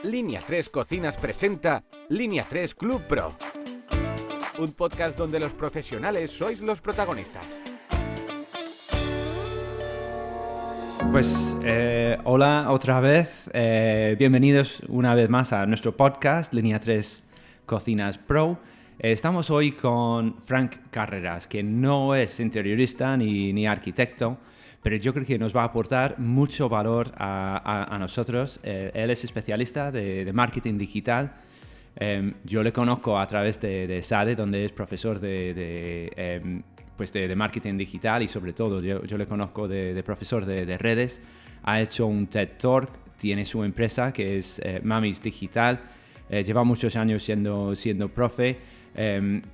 Línea 3 Cocinas presenta Línea 3 Club Pro, un podcast donde los profesionales sois los protagonistas. Pues hola otra vez, bienvenidos una vez más a nuestro podcast Línea 3 Cocinas Pro. Estamos hoy con Frank Carreras, que no es interiorista ni arquitecto, pero yo creo que nos va a aportar mucho valor a nosotros. Él es especialista de marketing digital. Yo le conozco a través de SADE, donde es profesor de marketing digital, y sobre todo yo le conozco de profesor de redes. Ha hecho un TED Talk, tiene su empresa que es Mamis Digital. Lleva muchos años siendo profe.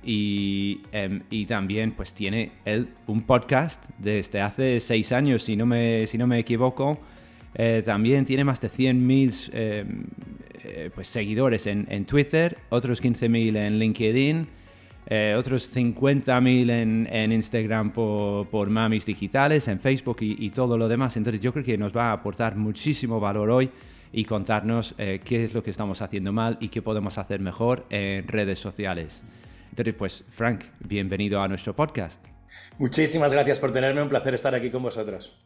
Y también pues tiene él un podcast desde hace 6 años, si no me equivoco. También tiene más de 100.000 seguidores en Twitter, otros 15.000 en LinkedIn, otros 50.000 en Instagram por Mamis Digitales, en Facebook y todo lo demás. Entonces yo creo que nos va a aportar muchísimo valor hoy y contarnos qué es lo que estamos haciendo mal y qué podemos hacer mejor en redes sociales. Entonces, pues, Frank, bienvenido a nuestro podcast. Muchísimas gracias por tenerme, un placer estar aquí con vosotros.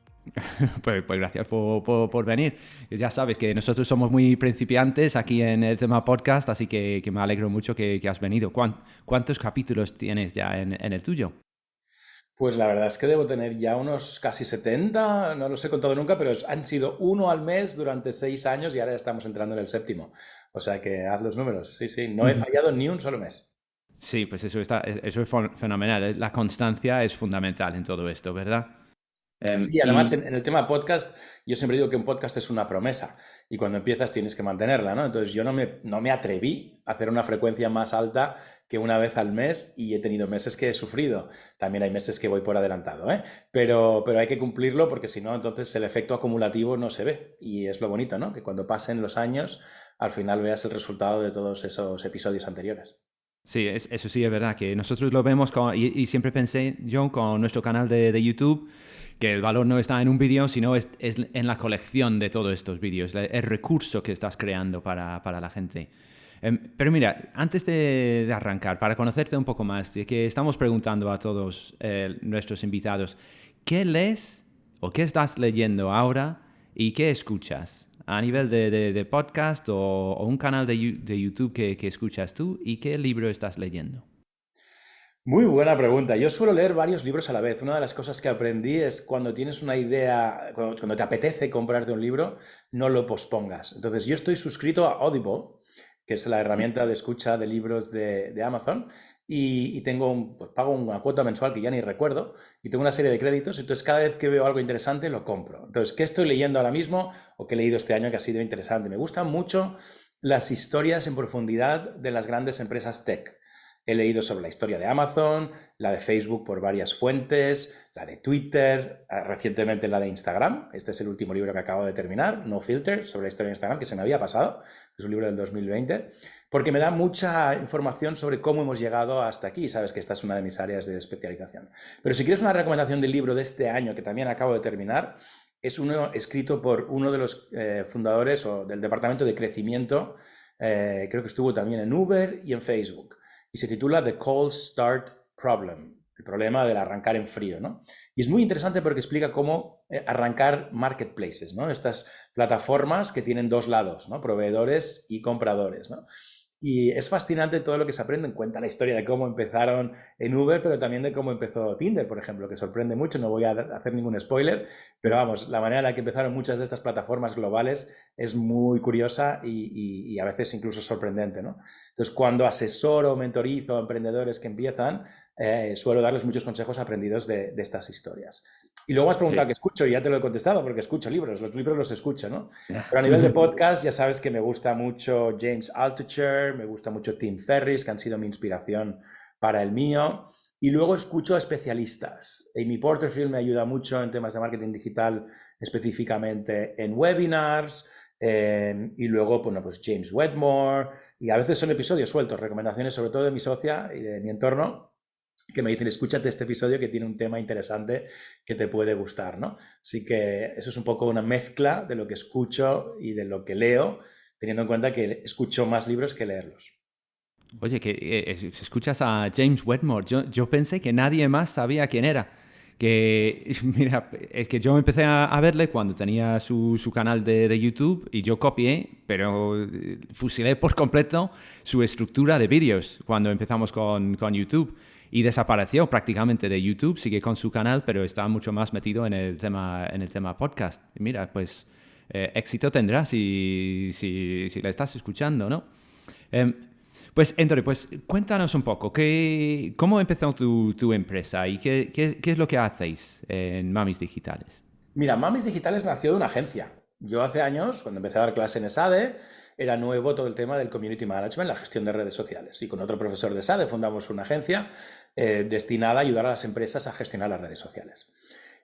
Pues gracias por venir. Ya sabes que nosotros somos muy principiantes aquí en el tema podcast, así que me alegro mucho que has venido. ¿Cuántos capítulos tienes ya en el tuyo? Pues la verdad es que debo tener ya unos casi 70, no los he contado nunca, pero han sido uno al mes durante 6 años y ahora ya estamos entrando en el 7º. O sea que haz los números. Sí, no he fallado ni un solo mes. Sí, pues eso es fenomenal. La constancia es fundamental en todo esto, ¿verdad? Sí, además en el tema podcast, yo siempre digo que un podcast es una promesa y cuando empiezas tienes que mantenerla, ¿no? Entonces yo no me atreví a hacer una frecuencia más alta que una vez al mes y he tenido meses que he sufrido. También hay meses que voy por adelantado, ¿eh? Pero hay que cumplirlo porque si no, entonces el efecto acumulativo no se ve y es lo bonito, ¿no? Que cuando pasen los años, al final veas el resultado de todos esos episodios anteriores. Sí, eso sí es verdad, que nosotros lo vemos y siempre pensé yo con nuestro canal de YouTube que el valor no está en un vídeo, sino es en la colección de todos estos vídeos, el recurso que estás creando para la gente. Pero mira, antes de arrancar, para conocerte un poco más, que estamos preguntando a todos nuestros invitados, ¿qué lees o qué estás leyendo ahora y qué escuchas? A nivel de podcast o un canal de YouTube que escuchas tú, ¿y qué libro estás leyendo? Muy buena pregunta. Yo suelo leer varios libros a la vez. Una de las cosas que aprendí es cuando tienes una idea, cuando te apetece comprarte un libro, no lo pospongas. Entonces, yo estoy suscrito a Audible, que es la herramienta de escucha de libros de Amazon, y pues pago una cuota mensual que ya ni recuerdo, y tengo una serie de créditos, entonces cada vez que veo algo interesante lo compro. Entonces, ¿qué estoy leyendo ahora mismo o qué he leído este año que ha sido interesante? Me gustan mucho las historias en profundidad de las grandes empresas tech. He leído sobre la historia de Amazon, la de Facebook por varias fuentes, la de Twitter, recientemente la de Instagram. Este es el último libro que acabo de terminar, No Filter, sobre la historia de Instagram, que se me había pasado. Es un libro del 2020, porque me da mucha información sobre cómo hemos llegado hasta aquí. Sabes que esta es una de mis áreas de especialización. Pero si quieres una recomendación del libro de este año, que también acabo de terminar, es uno escrito por uno de los fundadores o del departamento de crecimiento, creo que estuvo también en Uber y en Facebook. Y se titula The Cold Start Problem, el problema del arrancar en frío, ¿no? Y es muy interesante porque explica cómo arrancar marketplaces, ¿no? Estas plataformas que tienen dos lados, ¿no? Proveedores y compradores, ¿no? Y es fascinante todo lo que se aprende. Cuenta la historia de cómo empezaron en Uber, pero también de cómo empezó Tinder, por ejemplo, que sorprende mucho. No voy a hacer ningún spoiler, pero vamos, la manera en la que empezaron muchas de estas plataformas globales es muy curiosa y a veces incluso sorprendente, ¿no? Entonces, cuando asesoro o mentorizo a emprendedores que empiezan, suelo darles muchos consejos aprendidos de estas historias. Y luego has preguntado qué escucho y ya te lo he contestado porque escucho libros, los libros los escucho, ¿no? Pero a nivel de podcast ya sabes que me gusta mucho James Altucher, me gusta mucho Tim Ferriss, que han sido mi inspiración para el mío. Y luego escucho a especialistas. Amy Porterfield me ayuda mucho en temas de marketing digital, específicamente en webinars. Y luego, bueno, pues James Wedmore. Y a veces son episodios sueltos, recomendaciones sobre todo de mi socia y de mi entorno, que me dicen, escúchate este episodio que tiene un tema interesante que te puede gustar, ¿no? Así que eso es un poco una mezcla de lo que escucho y de lo que leo, teniendo en cuenta que escucho más libros que leerlos. Oye, que escuchas a James Wedmore, yo pensé que nadie más sabía quién era. Que, mira, es que yo empecé a verle cuando tenía su canal de YouTube y yo copié, pero fusilé por completo su estructura de vídeos cuando empezamos con YouTube. Y desapareció prácticamente de YouTube, sigue con su canal, pero está mucho más metido en el tema podcast. Y mira, pues éxito tendrá si le estás escuchando, ¿no? Em, pues, Anthony, pues cuéntanos un poco, ¿cómo empezó tu empresa y qué es lo que hacéis en Mamis Digitales? Mira, Mamis Digitales nació de una agencia. Yo hace años, cuando empecé a dar clase en ESADE, era nuevo todo el tema del community management, la gestión de redes sociales. Y con otro profesor de ESADE fundamos una agencia destinada a ayudar a las empresas a gestionar las redes sociales.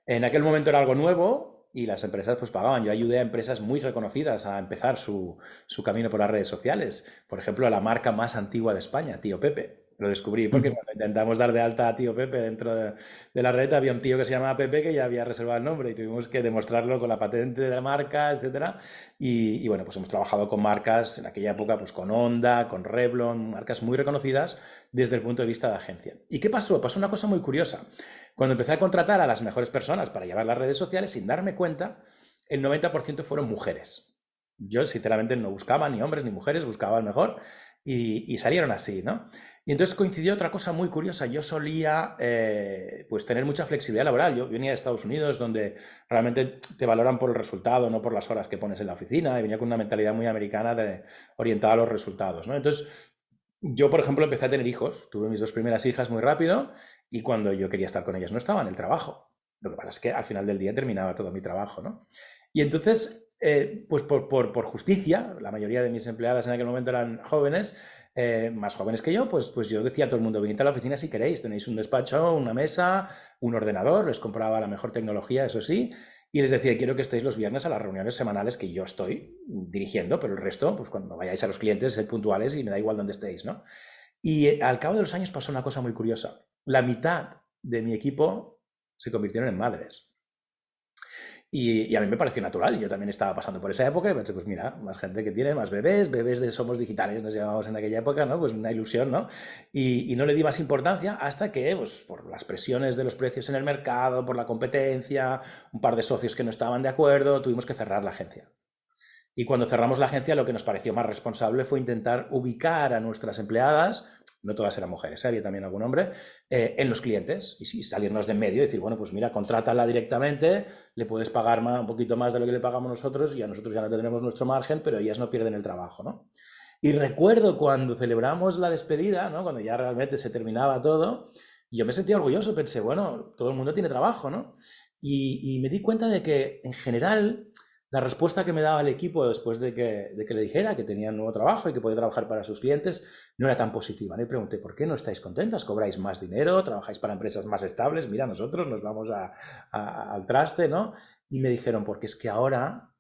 En aquel momento era algo nuevo y las empresas pues pagaban. Yo ayudé a empresas muy reconocidas a empezar su camino por las redes sociales. Por ejemplo, a la marca más antigua de España, Tío Pepe. Lo descubrí porque cuando intentamos dar de alta a Tío Pepe dentro de la red, había un tío que se llamaba Pepe que ya había reservado el nombre y tuvimos que demostrarlo con la patente de la marca, etcétera. Y bueno, pues hemos trabajado con marcas en aquella época, pues con Honda, con Revlon, marcas muy reconocidas desde el punto de vista de agencia. ¿Y qué pasó? Pasó una cosa muy curiosa. Cuando empecé a contratar a las mejores personas para llevar las redes sociales, sin darme cuenta, el 90% fueron mujeres. Yo, sinceramente, no buscaba ni hombres ni mujeres, buscaba el mejor y salieron así, ¿no? Y entonces coincidió otra cosa muy curiosa. Yo solía pues tener mucha flexibilidad laboral. Yo venía de Estados Unidos, donde realmente te valoran por el resultado, no por las horas que pones en la oficina, y venía con una mentalidad muy americana orientada a los resultados, ¿no? Entonces, yo, por ejemplo, empecé a tener hijos. Tuve mis 2 primeras hijas muy rápido y cuando yo quería estar con ellas no estaba en el trabajo. Lo que pasa es que al final del día terminaba todo mi trabajo, ¿no? Y entonces, pues por justicia, la mayoría de mis empleadas en aquel momento eran jóvenes, más jóvenes que yo, pues yo decía a todo el mundo, venid a la oficina si queréis, tenéis un despacho, una mesa, un ordenador, les compraba la mejor tecnología, eso sí, y les decía, quiero que estéis los viernes a las reuniones semanales que yo estoy dirigiendo, pero el resto, pues cuando vayáis a los clientes, sed puntuales y me da igual dónde estéis, ¿no? Y al cabo de los años pasó una cosa muy curiosa. La mitad de mi equipo se convirtieron en madres. Y a mí me pareció natural, yo también estaba pasando por esa época y pensé, pues mira, más gente que tiene, más bebés de Somos Digitales, nos llamábamos en aquella época, ¿no? Pues una ilusión, ¿no? Y no le di más importancia hasta que, pues por las presiones de los precios en el mercado, por la competencia, un par de socios que no estaban de acuerdo, tuvimos que cerrar la agencia. Y cuando cerramos la agencia, lo que nos pareció más responsable fue intentar ubicar a nuestras empleadas, no todas eran mujeres, había también algún hombre, en los clientes y sí, salirnos de en medio y decir, bueno, pues mira, contrátala directamente, le puedes pagar un poquito más de lo que le pagamos nosotros y a nosotros ya no tendremos nuestro margen, pero ellas no pierden el trabajo, ¿no? Y recuerdo cuando celebramos la despedida, ¿no? Cuando ya realmente se terminaba todo, yo me sentía orgulloso, pensé, bueno, todo el mundo tiene trabajo, ¿no? Y me di cuenta de que en general la respuesta que me daba el equipo después de que le dijera que tenía un nuevo trabajo y que podía trabajar para sus clientes no era tan positiva. Le pregunté, ¿por qué no estáis contentas? ¿Cobráis más dinero? ¿Trabajáis para empresas más estables? Mira, nosotros nos vamos al traste, ¿no? Y me dijeron, porque es que ahora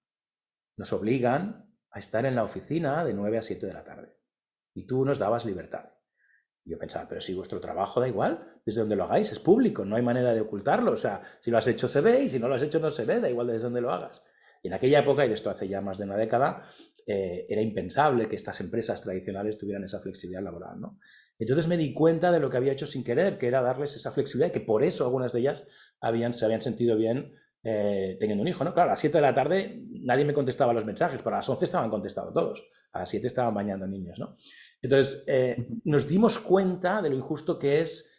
nos obligan a estar en la oficina de 9 a 7 de la tarde. Y tú nos dabas libertad. Y yo pensaba, pero si vuestro trabajo da igual, desde donde lo hagáis, es público, no hay manera de ocultarlo. O sea, si lo has hecho se ve y si no lo has hecho no se ve, da igual desde donde lo hagas. Y en aquella época, y de esto hace ya más de una década, era impensable que estas empresas tradicionales tuvieran esa flexibilidad laboral, ¿no? Entonces me di cuenta de lo que había hecho sin querer, que era darles esa flexibilidad y que por eso algunas de ellas se habían sentido bien teniendo un hijo, ¿no? Claro, a las 7 de la tarde nadie me contestaba los mensajes, pero a las 11 estaban contestados todos, a las 7 estaban bañando niños, ¿no? Entonces nos dimos cuenta de lo injusto que es,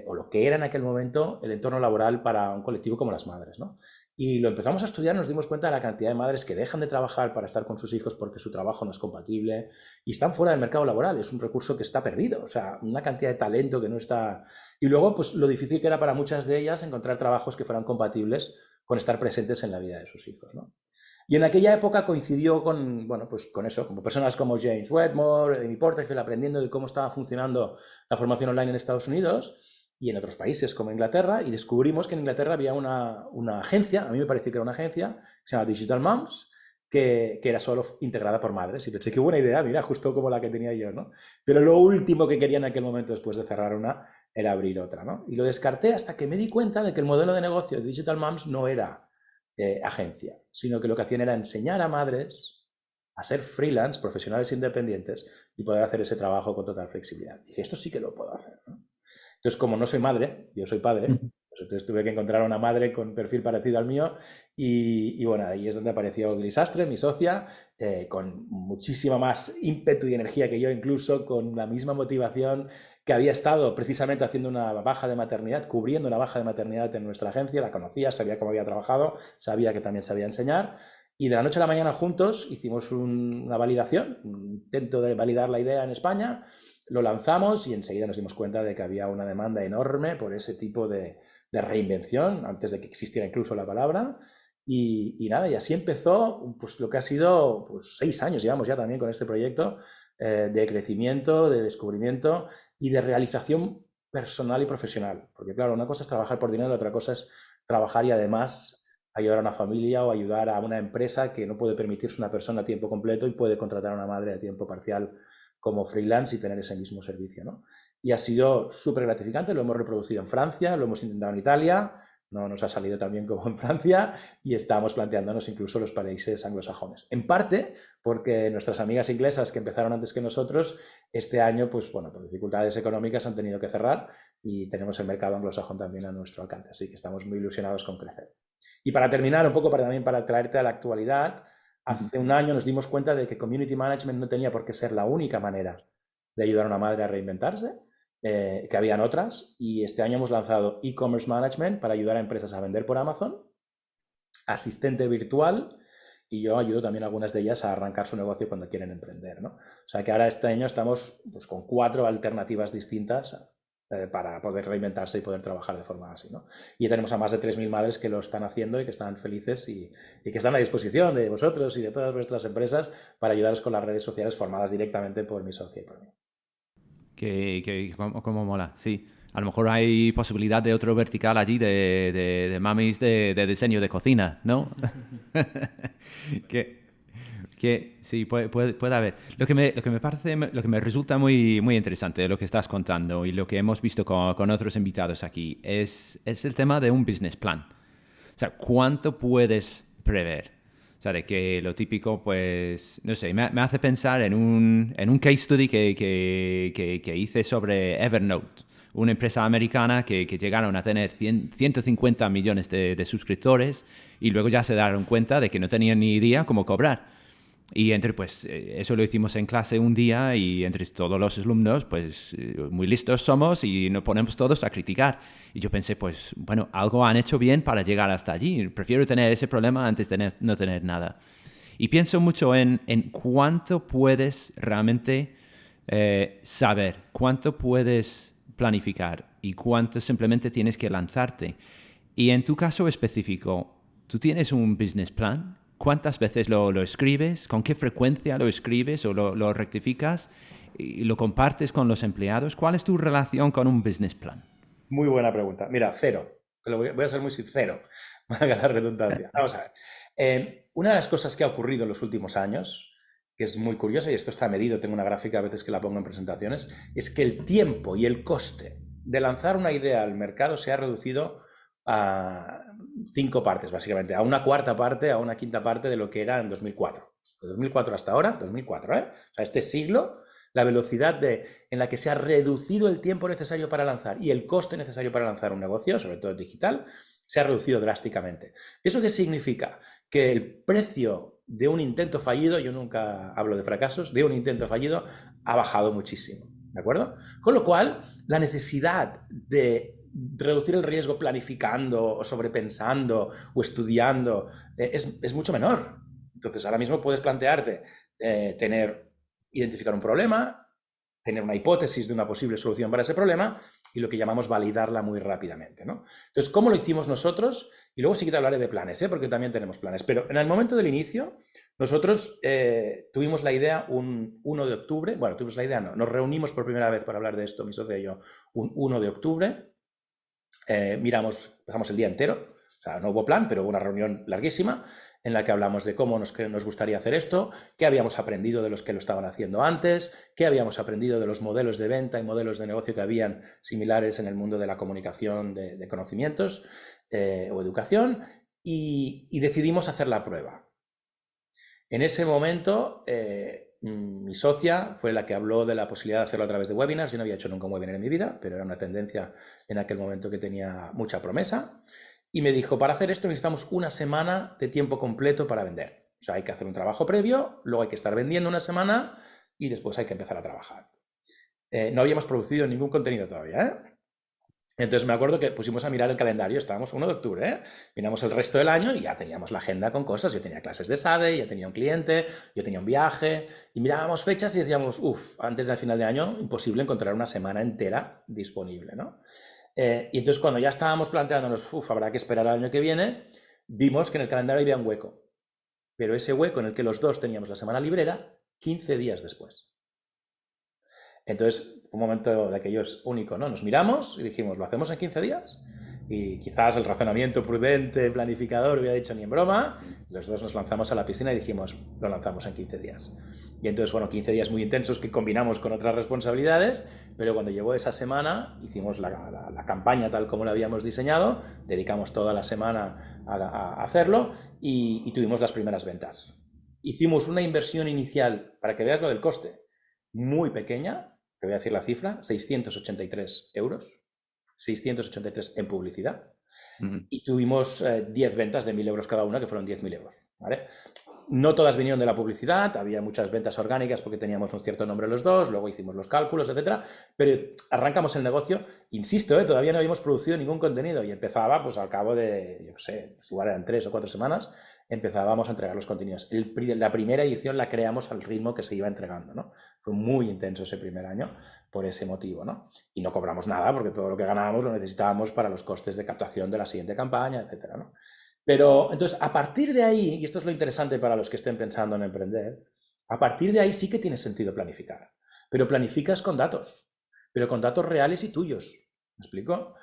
o lo que era en aquel momento, el entorno laboral para un colectivo como las madres, ¿no? Y lo empezamos a estudiar, nos dimos cuenta de la cantidad de madres que dejan de trabajar para estar con sus hijos porque su trabajo no es compatible y están fuera del mercado laboral. Es un recurso que está perdido, o sea, una cantidad de talento que no está... Y luego, pues lo difícil que era para muchas de ellas encontrar trabajos que fueran compatibles con estar presentes en la vida de sus hijos, ¿no? Y en aquella época coincidió con, bueno, pues con eso, como personas como James Wedmore, Amy Porterfield, aprendiendo de cómo estaba funcionando la formación online en Estados Unidos y en otros países como Inglaterra, y descubrimos que en Inglaterra había una agencia, a mí me pareció que era una agencia, que se llama Digital Moms, que era solo integrada por madres. Y pensé, qué buena idea, mira, justo como la que tenía yo, ¿no? Pero lo último que quería en aquel momento, después de cerrar una, era abrir otra, ¿no? Y lo descarté hasta que me di cuenta de que el modelo de negocio de Digital Moms no era agencia, sino que lo que hacían era enseñar a madres a ser freelance, profesionales independientes y poder hacer ese trabajo con total flexibilidad. Y dije, esto sí que lo puedo hacer, ¿no? Entonces, como no soy madre, yo soy padre, pues entonces tuve que encontrar una madre con perfil parecido al mío y bueno, ahí es donde apareció Gris Astre, mi socia, con muchísima más ímpetu y energía que yo, incluso con la misma motivación, que había estado precisamente haciendo una baja de maternidad, cubriendo una baja de maternidad en nuestra agencia, la conocía, sabía cómo había trabajado, sabía que también sabía enseñar. Y de la noche a la mañana juntos hicimos una validación, un intento de validar la idea en España, lo lanzamos y enseguida nos dimos cuenta de que había una demanda enorme por ese tipo de reinvención, antes de que existiera incluso la palabra. Y nada, y así empezó pues, lo que ha sido pues, 6 años, llevamos ya también con este proyecto de crecimiento, de descubrimiento y de realización personal y profesional. Porque claro, una cosa es trabajar por dinero, otra cosa es trabajar y además ayudar a una familia o ayudar a una empresa que no puede permitirse una persona a tiempo completo y puede contratar a una madre a tiempo parcial como freelance y tener ese mismo servicio, ¿no? Y ha sido súper gratificante, lo hemos reproducido en Francia, lo hemos intentado en Italia, no nos ha salido tan bien como en Francia y estamos planteándonos incluso los países anglosajones. En parte porque nuestras amigas inglesas que empezaron antes que nosotros, este año, pues bueno, por dificultades económicas han tenido que cerrar y tenemos el mercado anglosajón también a nuestro alcance, así que estamos muy ilusionados con crecer. Y para terminar, un poco también para traerte a la actualidad, hace un año nos dimos cuenta de que Community Management no tenía por qué ser la única manera de ayudar a una madre a reinventarse, que habían otras, y este año hemos lanzado E-Commerce Management para ayudar a empresas a vender por Amazon, asistente virtual, y yo ayudo también a algunas de ellas a arrancar su negocio cuando quieren emprender, ¿no? O sea que ahora este año estamos pues, con 4 alternativas distintas para poder reinventarse y poder trabajar de forma así, ¿no? Y tenemos a más de 3.000 madres que lo están haciendo y que están felices y que están a disposición de vosotros y de todas vuestras empresas para ayudaros con las redes sociales formadas directamente por mi socia y por mí. Cómo mola, sí. A lo mejor hay posibilidad de otro vertical allí de mamis de diseño de cocina, ¿no? que sí, puede haber. Lo que me parece, lo que me resulta muy, muy interesante de lo que estás contando y lo que hemos visto con otros invitados aquí es el tema de un business plan. O sea, ¿cuánto puedes prever? O sea, de que lo típico, pues, no sé, me hace pensar en un case study que hice sobre Evernote, una empresa americana que llegaron a tener 150 millones de suscriptores y luego ya se dieron cuenta de que no tenían ni idea cómo cobrar. Y eso lo hicimos en clase un día y entre todos los alumnos, pues muy listos somos y nos ponemos todos a criticar. Y yo pensé, pues bueno, algo han hecho bien para llegar hasta allí. Prefiero tener ese problema antes de no tener nada. Y pienso mucho en cuánto puedes realmente saber, cuánto puedes planificar y cuánto simplemente tienes que lanzarte. Y en tu caso específico, ¿tú tienes un business plan? ¿Cuántas veces lo escribes? ¿Con qué frecuencia lo escribes o lo rectificas? ¿Y lo compartes con los empleados? ¿Cuál es tu relación con un business plan? Muy buena pregunta. Mira, cero. Pero voy a ser muy sincero, valga la redundancia. Vamos a ver. Una de las cosas que ha ocurrido en los últimos años, que es muy curiosa, y esto está medido, tengo una gráfica a veces que la pongo en presentaciones, es que el tiempo y el coste de lanzar una idea al mercado se ha reducido a 5 partes, básicamente, a una cuarta parte, a una quinta parte de lo que era en 2004. De 2004 hasta ahora, 2004, O sea, este siglo, la velocidad en la que se ha reducido el tiempo necesario para lanzar y el coste necesario para lanzar un negocio, sobre todo digital, se ha reducido drásticamente. ¿Eso qué significa? Que el precio de un intento fallido, yo nunca hablo de fracasos, de un intento fallido ha bajado muchísimo, ¿de acuerdo? Con lo cual, la necesidad de reducir el riesgo planificando o sobrepensando o estudiando es mucho menor. Entonces, ahora mismo puedes plantearte identificar un problema, tener una hipótesis de una posible solución para ese problema y lo que llamamos validarla muy rápidamente, ¿no? Entonces, ¿cómo lo hicimos nosotros? Y luego sí que te hablaré de planes, porque también tenemos planes. Pero en el momento del inicio, nosotros tuvimos la idea un 1 de octubre, bueno, tuvimos la idea, no, nos reunimos por primera vez para hablar de esto, mi socio y yo, un 1 de octubre, pasamos el día entero, o sea, no hubo plan, pero hubo una reunión larguísima en la que hablamos de cómo nos gustaría hacer esto, qué habíamos aprendido de los que lo estaban haciendo antes, qué habíamos aprendido de los modelos de venta y modelos de negocio que habían similares en el mundo de la comunicación de conocimientos o educación, y decidimos hacer la prueba. En ese momento, mi socia fue la que habló de la posibilidad de hacerlo a través de webinars. Yo no había hecho nunca un webinar en mi vida, pero era una tendencia en aquel momento que tenía mucha promesa. Y me dijo, para hacer esto necesitamos una semana de tiempo completo para vender. O sea, hay que hacer un trabajo previo, luego hay que estar vendiendo una semana y después hay que empezar a trabajar. No habíamos producido ningún contenido todavía, ¿eh? Entonces me acuerdo que pusimos a mirar el calendario, estábamos 1 de octubre, ¿eh? Miramos el resto del año y ya teníamos la agenda con cosas. Yo tenía clases de SADE, ya tenía un cliente, yo tenía un viaje, y mirábamos fechas y decíamos, antes del final de año, imposible encontrar una semana entera disponible, ¿no? Y entonces cuando ya estábamos planteándonos, habrá que esperar al año que viene, vimos que en el calendario había un hueco. Pero ese hueco en el que los dos teníamos la semana libre era 15 días después. Entonces, fue un momento de aquellos único, ¿no? Nos miramos y dijimos, ¿lo hacemos en 15 días? Y quizás el razonamiento prudente, planificador, hubiera dicho ni en broma. Los dos nos lanzamos a la piscina y dijimos, lo lanzamos en 15 días. Y entonces, 15 días muy intensos que combinamos con otras responsabilidades, pero cuando llegó esa semana, hicimos la campaña tal como la habíamos diseñado, dedicamos toda la semana a hacerlo y tuvimos las primeras ventas. Hicimos una inversión inicial, para que veas lo del coste, muy pequeña. Te voy a decir la cifra, 683 euros, 683 en publicidad, y tuvimos 10 ventas de 1.000 euros cada una, que fueron 10.000 euros, ¿vale? No todas vinieron de la publicidad, había muchas ventas orgánicas porque teníamos un cierto nombre los dos, luego hicimos los cálculos, etcétera, pero arrancamos el negocio, insisto, todavía no habíamos producido ningún contenido y empezaba, pues al cabo de, yo no sé, igual eran 3 o 4 semanas, empezábamos a entregar los contenidos. La primera edición la creamos al ritmo que se iba entregando, ¿no? Fue muy intenso ese primer año por ese motivo, ¿no? Y no cobramos nada porque todo lo que ganábamos lo necesitábamos para los costes de captación de la siguiente campaña, etcétera, ¿no? Pero entonces, a partir de ahí, y esto es lo interesante para los que estén pensando en emprender, a partir de ahí sí que tiene sentido planificar. Pero planificas con datos, pero con datos reales y tuyos. ¿Me explico?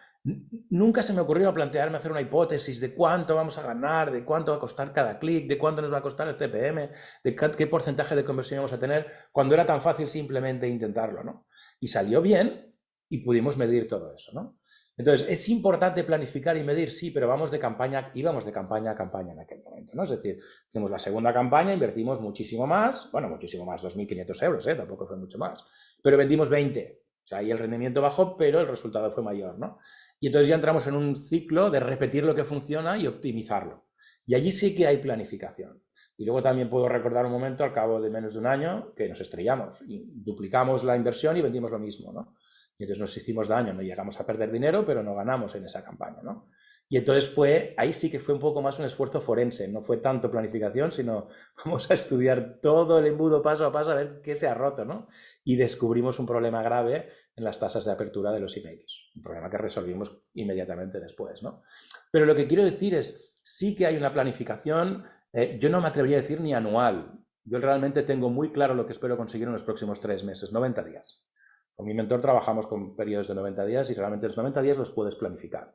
Nunca se me ocurrió plantearme hacer una hipótesis de cuánto vamos a ganar, de cuánto va a costar cada clic, de cuánto nos va a costar el CPM, de qué porcentaje de conversión vamos a tener, cuando era tan fácil simplemente intentarlo, ¿no? Y salió bien y pudimos medir todo eso, ¿no? Entonces, ¿es importante planificar y medir? Sí, pero íbamos de campaña a campaña en aquel momento, ¿no? Es decir, hicimos la segunda campaña, invertimos muchísimo más, 2.500 euros, tampoco fue mucho más, pero vendimos 20. O sea, ahí el rendimiento bajó, pero el resultado fue mayor, ¿no? Y entonces ya entramos en un ciclo de repetir lo que funciona y optimizarlo. Y allí sí que hay planificación. Y luego también puedo recordar un momento, al cabo de menos de un año, que nos estrellamos y duplicamos la inversión y vendimos lo mismo, ¿no? Y entonces nos hicimos daño, no llegamos a perder dinero, pero no ganamos en esa campaña, ¿no? Y entonces ahí sí que fue un poco más un esfuerzo forense, no fue tanto planificación, sino vamos a estudiar todo el embudo paso a paso a ver qué se ha roto, ¿no? Y descubrimos un problema grave en las tasas de apertura de los emails, un problema que resolvimos inmediatamente después, ¿no? Pero lo que quiero decir es, sí que hay una planificación, yo no me atrevería a decir ni anual, yo realmente tengo muy claro lo que espero conseguir en los próximos 3 meses, 90 días. Con mi mentor trabajamos con periodos de 90 días y realmente los 90 días los puedes planificar.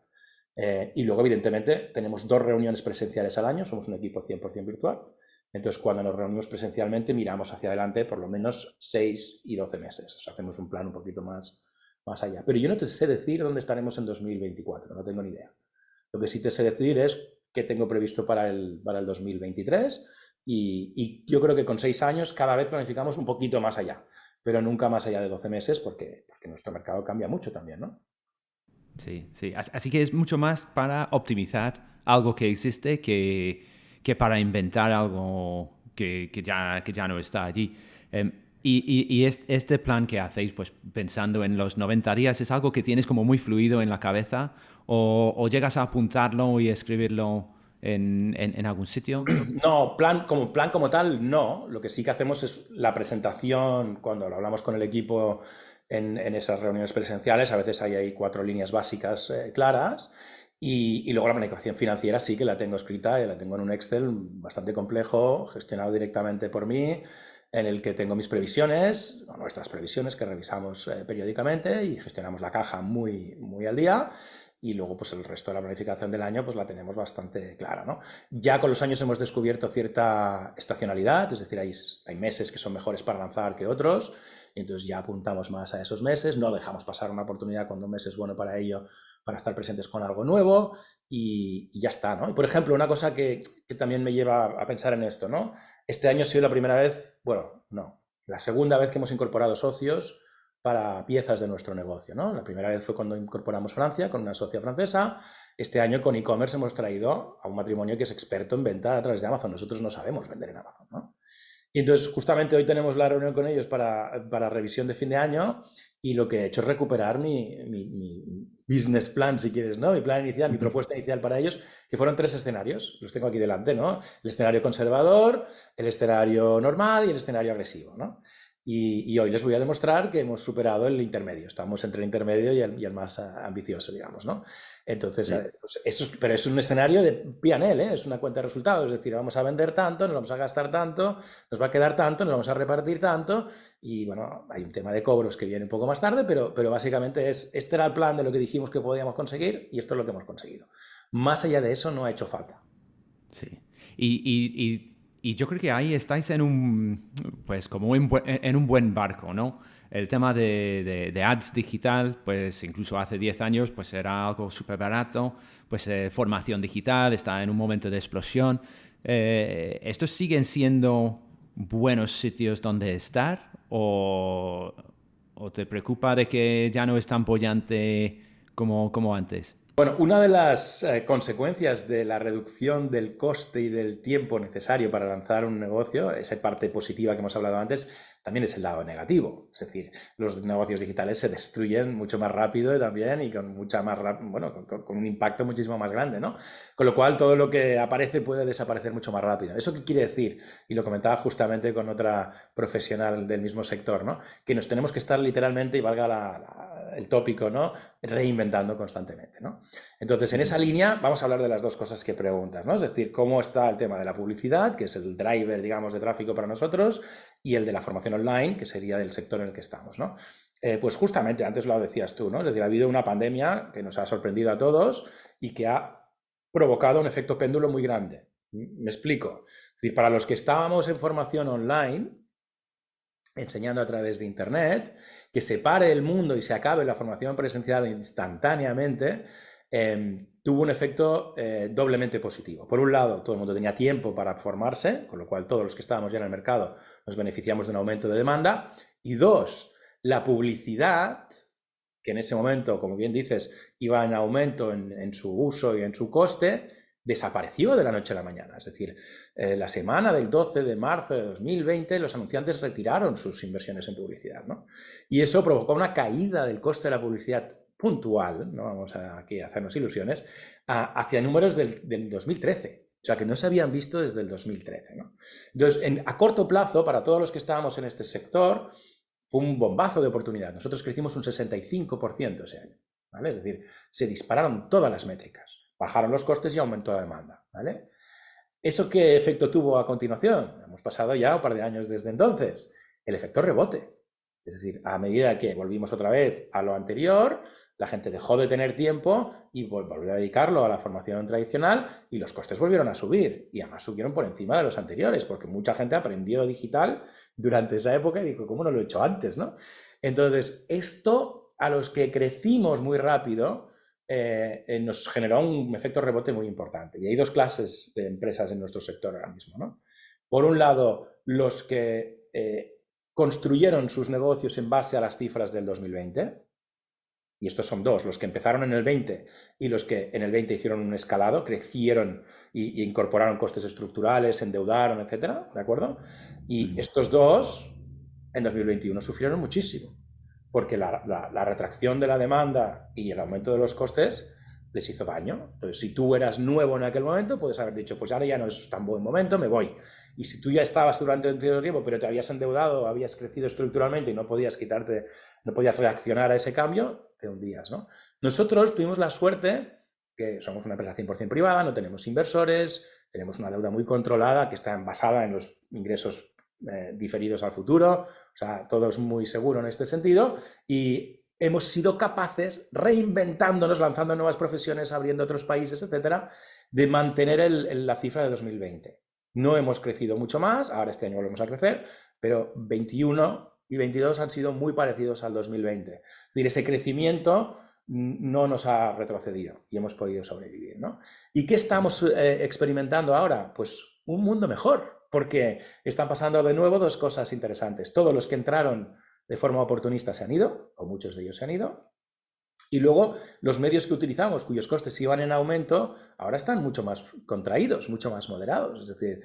Y luego, evidentemente, tenemos 2 reuniones presenciales al año, somos un equipo 100% virtual. Entonces, cuando nos reunimos presencialmente, miramos hacia adelante por lo menos 6 y 12 meses. O sea, hacemos un plan un poquito más allá. Pero yo no te sé decir dónde estaremos en 2024, no tengo ni idea. Lo que sí te sé decir es qué tengo previsto para el 2023 y yo creo que con 6 años cada vez planificamos un poquito más allá, pero nunca más allá de 12 meses porque nuestro mercado cambia mucho también, ¿no? Sí, sí. Así que es mucho más para optimizar algo que existe que para inventar algo que ya no está allí. Y este plan que hacéis, pues pensando en los 90 días, ¿es algo que tienes como muy fluido en la cabeza o llegas a apuntarlo y escribirlo en algún sitio? No, plan como tal, no. Lo que sí que hacemos es la presentación, cuando lo hablamos con el equipo en esas reuniones presenciales, a veces hay ahí 4 líneas básicas claras y luego la planificación financiera sí que la tengo escrita, la tengo en un Excel bastante complejo, gestionado directamente por mí, en el que tengo mis previsiones, o nuestras previsiones que revisamos periódicamente y gestionamos la caja muy, muy al día. Y luego pues el resto de la planificación del año pues la tenemos bastante clara, ¿no? Ya con los años hemos descubierto cierta estacionalidad, es decir, hay meses que son mejores para lanzar que otros, y entonces ya apuntamos más a esos meses, no dejamos pasar una oportunidad cuando un mes es bueno para ello, para estar presentes con algo nuevo y ya está, ¿no? Y por ejemplo, una cosa que también me lleva a pensar en esto, ¿no? Este año ha sido la primera vez, bueno, no, la segunda vez que hemos incorporado socios para piezas de nuestro negocio, ¿no? La primera vez fue cuando incorporamos Francia con una socia francesa. Este año con e-commerce hemos traído a un matrimonio que es experto en venta a través de Amazon. Nosotros no sabemos vender en Amazon, ¿no? Y entonces justamente hoy tenemos la reunión con ellos para revisión de fin de año y lo que he hecho es recuperar mi business plan, si quieres, ¿no? Mi plan inicial, mi propuesta inicial para ellos, que fueron 3 escenarios. Los tengo aquí delante, ¿no? El escenario conservador, el escenario normal y el escenario agresivo, ¿no? Y hoy les voy a demostrar que hemos superado el intermedio. Estamos entre el intermedio y el más ambicioso, digamos, ¿no? Entonces, pues pero es un escenario de P&L, ¿eh? Es una cuenta de resultados. Es decir, vamos a vender tanto, nos vamos a gastar tanto, nos va a quedar tanto, nos vamos a repartir tanto. Y bueno, hay un tema de cobros que viene un poco más tarde, pero básicamente este era el plan de lo que dijimos que podíamos conseguir y esto es lo que hemos conseguido. Más allá de eso no ha hecho falta. Sí. Y yo creo que ahí estáis en un buen barco, ¿no? El tema de ads digital, pues incluso hace 10 años pues era algo súper barato, pues formación digital está en un momento de explosión. ¿Estos siguen siendo buenos sitios donde estar o te preocupa de que ya no es tan bollante como antes? Bueno, una de las consecuencias de la reducción del coste y del tiempo necesario para lanzar un negocio, esa parte positiva que hemos hablado antes, también es el lado negativo. Es decir, los negocios digitales se destruyen mucho más rápido también y con mucha más con un impacto muchísimo más grande, ¿no? Con lo cual todo lo que aparece puede desaparecer mucho más rápido. ¿Eso qué quiere decir? Y lo comentaba justamente con otra profesional del mismo sector, ¿no? Que nos tenemos que estar literalmente, y valga el tópico, ¿no? Reinventando constantemente, ¿no? Entonces, en esa línea vamos a hablar de las dos cosas que preguntas, ¿no? Es decir, cómo está el tema de la publicidad, que es el driver, digamos, de tráfico para nosotros, y el de la formación online, que sería del sector en el que estamos, ¿no? Pues justamente, antes lo decías tú, ¿no? Es decir, ha habido una pandemia que nos ha sorprendido a todos y que ha provocado un efecto péndulo muy grande. Me explico. Es decir, para los que estábamos en formación online, enseñando a través de Internet, que se pare el mundo y se acabe la formación presencial instantáneamente, tuvo un efecto doblemente positivo. Por un lado, todo el mundo tenía tiempo para formarse, con lo cual todos los que estábamos ya en el mercado nos beneficiamos de un aumento de demanda. Y dos, la publicidad, que en ese momento, como bien dices, iba en aumento en su uso y en su coste, desapareció de la noche a la mañana. Es decir, la semana del 12 de marzo de 2020 los anunciantes retiraron sus inversiones en publicidad, ¿no? Y eso provocó una caída del coste de la publicidad puntual, no vamos aquí a hacernos ilusiones, hacia números del 2013. O sea, que no se habían visto desde el 2013, ¿no? Entonces, a corto plazo, para todos los que estábamos en este sector, fue un bombazo de oportunidad. Nosotros crecimos un 65% ese año, ¿vale? Es decir, se dispararon todas las métricas. Bajaron los costes y aumentó la demanda, ¿vale? ¿Eso qué efecto tuvo a continuación? Hemos pasado ya un par de años desde entonces. El efecto rebote. Es decir, a medida que volvimos otra vez a lo anterior, la gente dejó de tener tiempo y volvió a dedicarlo a la formación tradicional y los costes volvieron a subir. Y además subieron por encima de los anteriores, porque mucha gente aprendió digital durante esa época y dijo, ¿cómo no lo he hecho antes, no? Entonces, esto a los que crecimos muy rápido nos generó un efecto rebote muy importante. Y hay dos clases de empresas en nuestro sector ahora mismo, ¿no? Por un lado, los que construyeron sus negocios en base a las cifras del 2020, y estos son dos, los que empezaron en el 20 y los que en el 20 hicieron un escalado, crecieron y incorporaron costes estructurales, endeudaron, etcétera, ¿de acuerdo? Y estos dos en 2021 sufrieron muchísimo, porque la retracción de la demanda y el aumento de los costes les hizo daño. Entonces, si tú eras nuevo en aquel momento, puedes haber dicho, pues ahora ya no es tan buen momento, me voy. Y si tú ya estabas durante un tiempo, pero te habías endeudado, habías crecido estructuralmente y no podías no podías reaccionar a ese cambio, te hundías, ¿no? Nosotros tuvimos la suerte que somos una empresa 100% privada, no tenemos inversores, tenemos una deuda muy controlada que está basada en los ingresos diferidos al futuro, o sea, todo es muy seguro en este sentido y hemos sido capaces, reinventándonos, lanzando nuevas profesiones, abriendo otros países, etcétera, de mantener la cifra de 2020. No hemos crecido mucho más, ahora este año volvemos a crecer, pero 21 y 22 han sido muy parecidos al 2020. Es decir, ese crecimiento no nos ha retrocedido y hemos podido sobrevivir, ¿no? ¿Y qué estamos experimentando ahora? Pues un mundo mejor, porque están pasando de nuevo dos cosas interesantes. Todos los que entraron de forma oportunista se han ido, o muchos de ellos se han ido, y luego los medios que utilizamos, cuyos costes iban en aumento, ahora están mucho más contraídos, mucho más moderados. Es decir,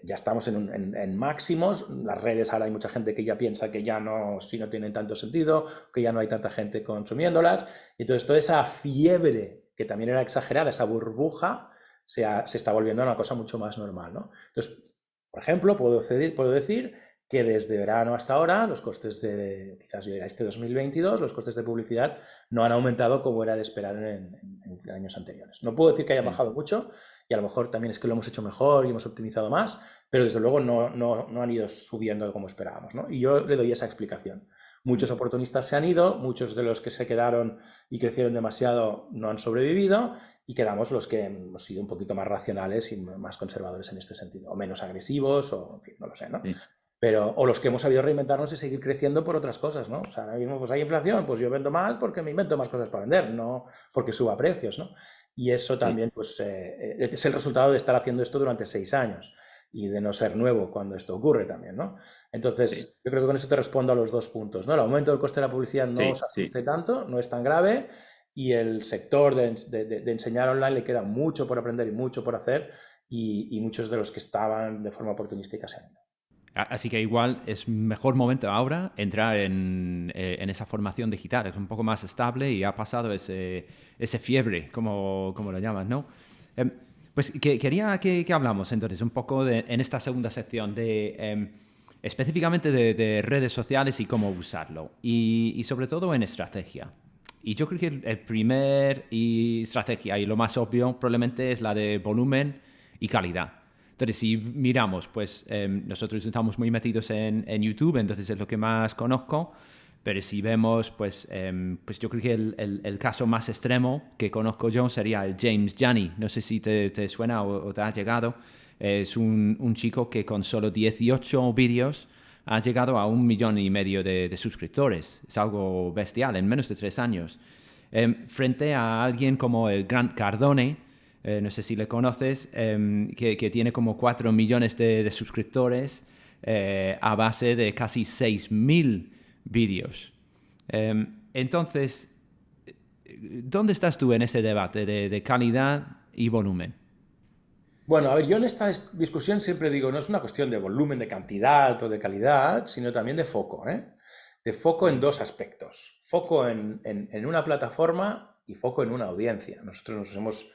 ya estamos en máximos. Las redes, ahora hay mucha gente que ya piensa que ya no, si no tienen tanto sentido, que ya no hay tanta gente consumiéndolas. Entonces, toda esa fiebre, que también era exagerada, esa burbuja, se está volviendo a una cosa mucho más normal, ¿no? Entonces, por ejemplo, puedo decir que desde verano hasta ahora, los costes quizás llega este 2022, los costes de publicidad no han aumentado como era de esperar en años anteriores. No puedo decir que haya bajado mucho, y a lo mejor también es que lo hemos hecho mejor y hemos optimizado más, pero desde luego no han ido subiendo como esperábamos, ¿no? Y yo le doy esa explicación. Muchos oportunistas se han ido, muchos de los que se quedaron y crecieron demasiado no han sobrevivido, y quedamos los que hemos sido un poquito más racionales y más conservadores en este sentido, o menos agresivos, o en fin, no lo sé, ¿no? Sí. O los que hemos sabido reinventarnos y seguir creciendo por otras cosas, ¿no? O sea, ahora mismo pues hay inflación, pues yo vendo más porque me invento más cosas para vender, no porque suba precios, ¿no? Y eso también, pues, es el resultado de estar haciendo esto durante 6 años y de no ser nuevo cuando esto ocurre también, ¿no? Entonces, yo creo que con eso te respondo a los dos puntos, ¿no? El aumento del coste de la publicidad no os asuste tanto, no es tan grave, y el sector de enseñar online le queda mucho por aprender y mucho por hacer, y muchos de los que estaban de forma oportunística se han ido. Así que igual es mejor momento ahora entrar en esa formación digital. Es un poco más estable y ha pasado ese fiebre, como lo llamas, ¿no? Pues quería que hablamos entonces un poco en esta segunda sección específicamente de redes sociales y cómo usarlo. Y sobre todo en estrategia. Y yo creo que el primer estrategia y lo más obvio probablemente es la de volumen y calidad. Entonces, si miramos, pues nosotros estamos muy metidos en YouTube, entonces es lo que más conozco, pero si vemos, pues yo creo que el caso más extremo que conozco yo sería el James Jani. No sé si te suena o te ha llegado. Es un chico que con solo 18 vídeos ha llegado a 1,5 millones de suscriptores. Es algo bestial, en menos de 3 años. Frente a alguien como el Grant Cardone, no sé si le conoces, que tiene como 4 millones de suscriptores a base de casi 6.000 vídeos. Entonces, ¿dónde estás tú en ese debate de calidad y volumen? Bueno, a ver, yo en esta discusión siempre digo, no es una cuestión de volumen, de cantidad o de calidad, sino también de foco, ¿eh? De foco en dos aspectos. Foco en una plataforma y foco en una audiencia. Nosotros nos hemos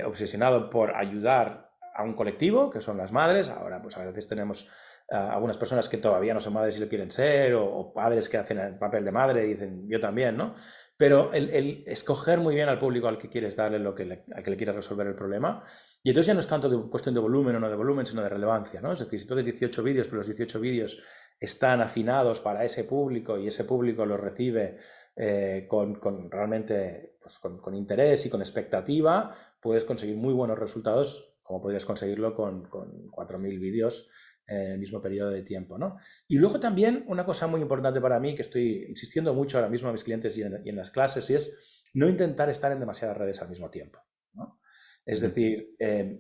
obsesionado por ayudar a un colectivo, que son las madres. Ahora, pues a veces tenemos algunas personas que todavía no son madres y lo quieren ser, o padres que hacen el papel de madre y dicen, yo también, ¿no? Pero el escoger muy bien al público al que quieres darle al que le quieres resolver el problema. Y entonces ya no es tanto de cuestión de volumen o no de volumen, sino de relevancia, ¿no? Es decir, si tú haces 18 vídeos, pero los 18 vídeos están afinados para ese público y ese público los recibe realmente pues, con interés y con expectativa, puedes conseguir muy buenos resultados, como podrías conseguirlo con 4.000 vídeos en el mismo periodo de tiempo, ¿no? Y luego también una cosa muy importante para mí, que estoy insistiendo mucho ahora mismo a mis clientes y en las clases, y es no intentar estar en demasiadas redes al mismo tiempo, ¿no? Es decir,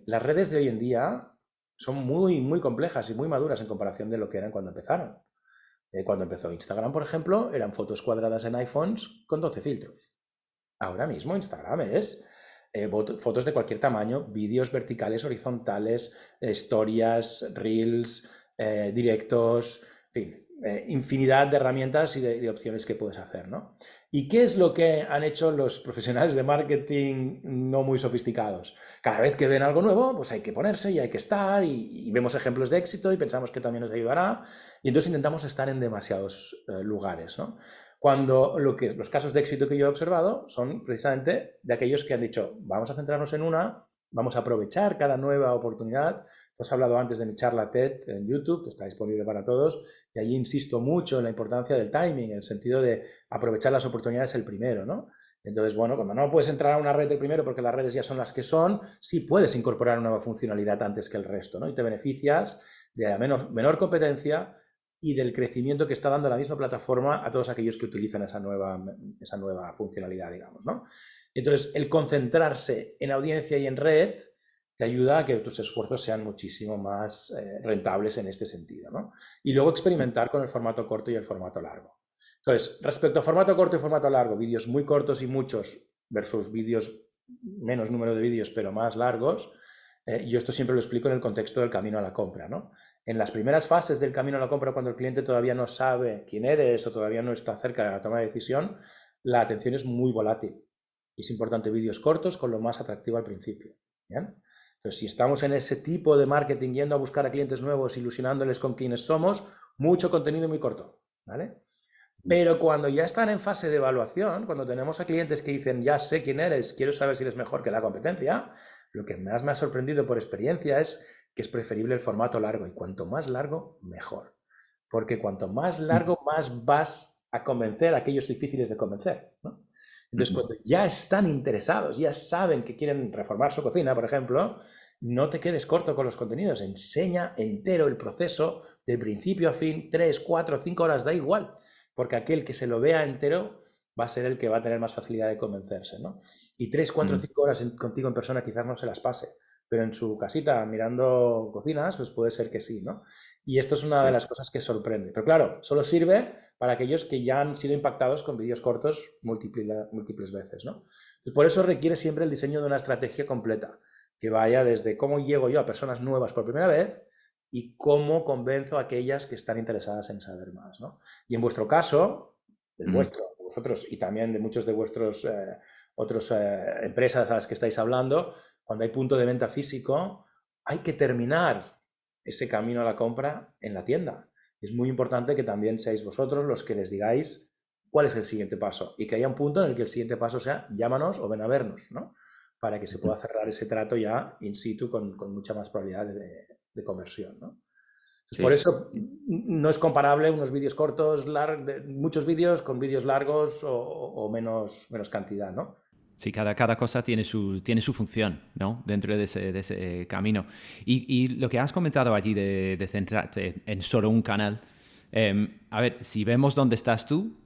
las redes de hoy en día son muy, muy complejas y muy maduras en comparación de lo que eran cuando empezaron. Cuando empezó Instagram, por ejemplo, eran fotos cuadradas en iPhones con 12 filtros. Ahora mismo Instagram es fotos de cualquier tamaño, vídeos verticales, horizontales, historias, reels, directos, en fin, infinidad de herramientas y de opciones que puedes hacer, ¿no? ¿Y qué es lo que han hecho los profesionales de marketing no muy sofisticados? Cada vez que ven algo nuevo, pues hay que ponerse y hay que estar, y vemos ejemplos de éxito y pensamos que también nos ayudará, y entonces intentamos estar en demasiados lugares, ¿no? Cuando los casos de éxito que yo he observado son precisamente de aquellos que han dicho, vamos a centrarnos en una, vamos a aprovechar cada nueva oportunidad. Os he hablado antes de mi charla TED en YouTube, que está disponible para todos, y allí insisto mucho en la importancia del timing, en el sentido de aprovechar las oportunidades el primero, ¿no? Entonces, bueno, cuando no puedes entrar a una red el primero porque las redes ya son las que son, sí puedes incorporar una nueva funcionalidad antes que el resto, ¿no? Y te beneficias de menor competencia, y del crecimiento que está dando la misma plataforma a todos aquellos que utilizan esa nueva funcionalidad, digamos, ¿no? Entonces, el concentrarse en audiencia y en red te ayuda a que tus esfuerzos sean muchísimo más rentables en este sentido, ¿no? Y luego experimentar con el formato corto y el formato largo. Entonces, respecto a formato corto y formato largo, vídeos muy cortos y muchos versus vídeos, menos número de vídeos pero más largos, yo esto siempre lo explico en el contexto del camino a la compra, ¿no? En las primeras fases del camino a la compra, cuando el cliente todavía no sabe quién eres o todavía no está cerca de la toma de decisión, la atención es muy volátil. Y es importante vídeos cortos con lo más atractivo al principio, ¿bien? Entonces, si estamos en ese tipo de marketing, yendo a buscar a clientes nuevos, ilusionándoles con quiénes somos, mucho contenido muy corto, ¿vale? Pero cuando ya están en fase de evaluación, cuando tenemos a clientes que dicen, ya sé quién eres, quiero saber si eres mejor que la competencia, lo que más me ha sorprendido por experiencia es que es preferible el formato largo, y cuanto más largo, mejor. Porque cuanto más largo, más vas a convencer a aquellos difíciles de convencer, ¿no? Entonces, cuando ya están interesados, ya saben que quieren reformar su cocina, por ejemplo, no te quedes corto con los contenidos. Enseña entero el proceso de principio a fin, 3, 4, 5 horas, da igual. Porque aquel que se lo vea entero va a ser el que va a tener más facilidad de convencerse, ¿no? Y 3, 4, 5 horas contigo en persona quizás no se las pase, pero en su casita mirando cocinas, pues puede ser que sí, ¿no? Y esto es una de las cosas que sorprende. Pero claro, solo sirve para aquellos que ya han sido impactados con vídeos cortos múltiples veces, ¿no? Y por eso requiere siempre el diseño de una estrategia completa, que vaya desde cómo llego yo a personas nuevas por primera vez y cómo convenzo a aquellas que están interesadas en saber más, ¿no? Y en vuestro caso, el vuestro, de vosotros y también de muchos de vuestros otras empresas a las que estáis hablando, cuando hay punto de venta físico, hay que terminar ese camino a la compra en la tienda. Es muy importante que también seáis vosotros los que les digáis cuál es el siguiente paso y que haya un punto en el que el siguiente paso sea llámanos o ven a vernos, ¿no? Para que se pueda cerrar ese trato ya in situ con mucha más probabilidad de conversión, ¿no? Entonces, sí. Por eso no es comparable unos vídeos cortos, muchos vídeos con vídeos largos o menos cantidad, ¿no? Sí, cada cosa tiene su función, ¿no? Dentro de ese camino. Y lo que has comentado allí de centrarte en solo un canal, a ver, si vemos dónde estás tú,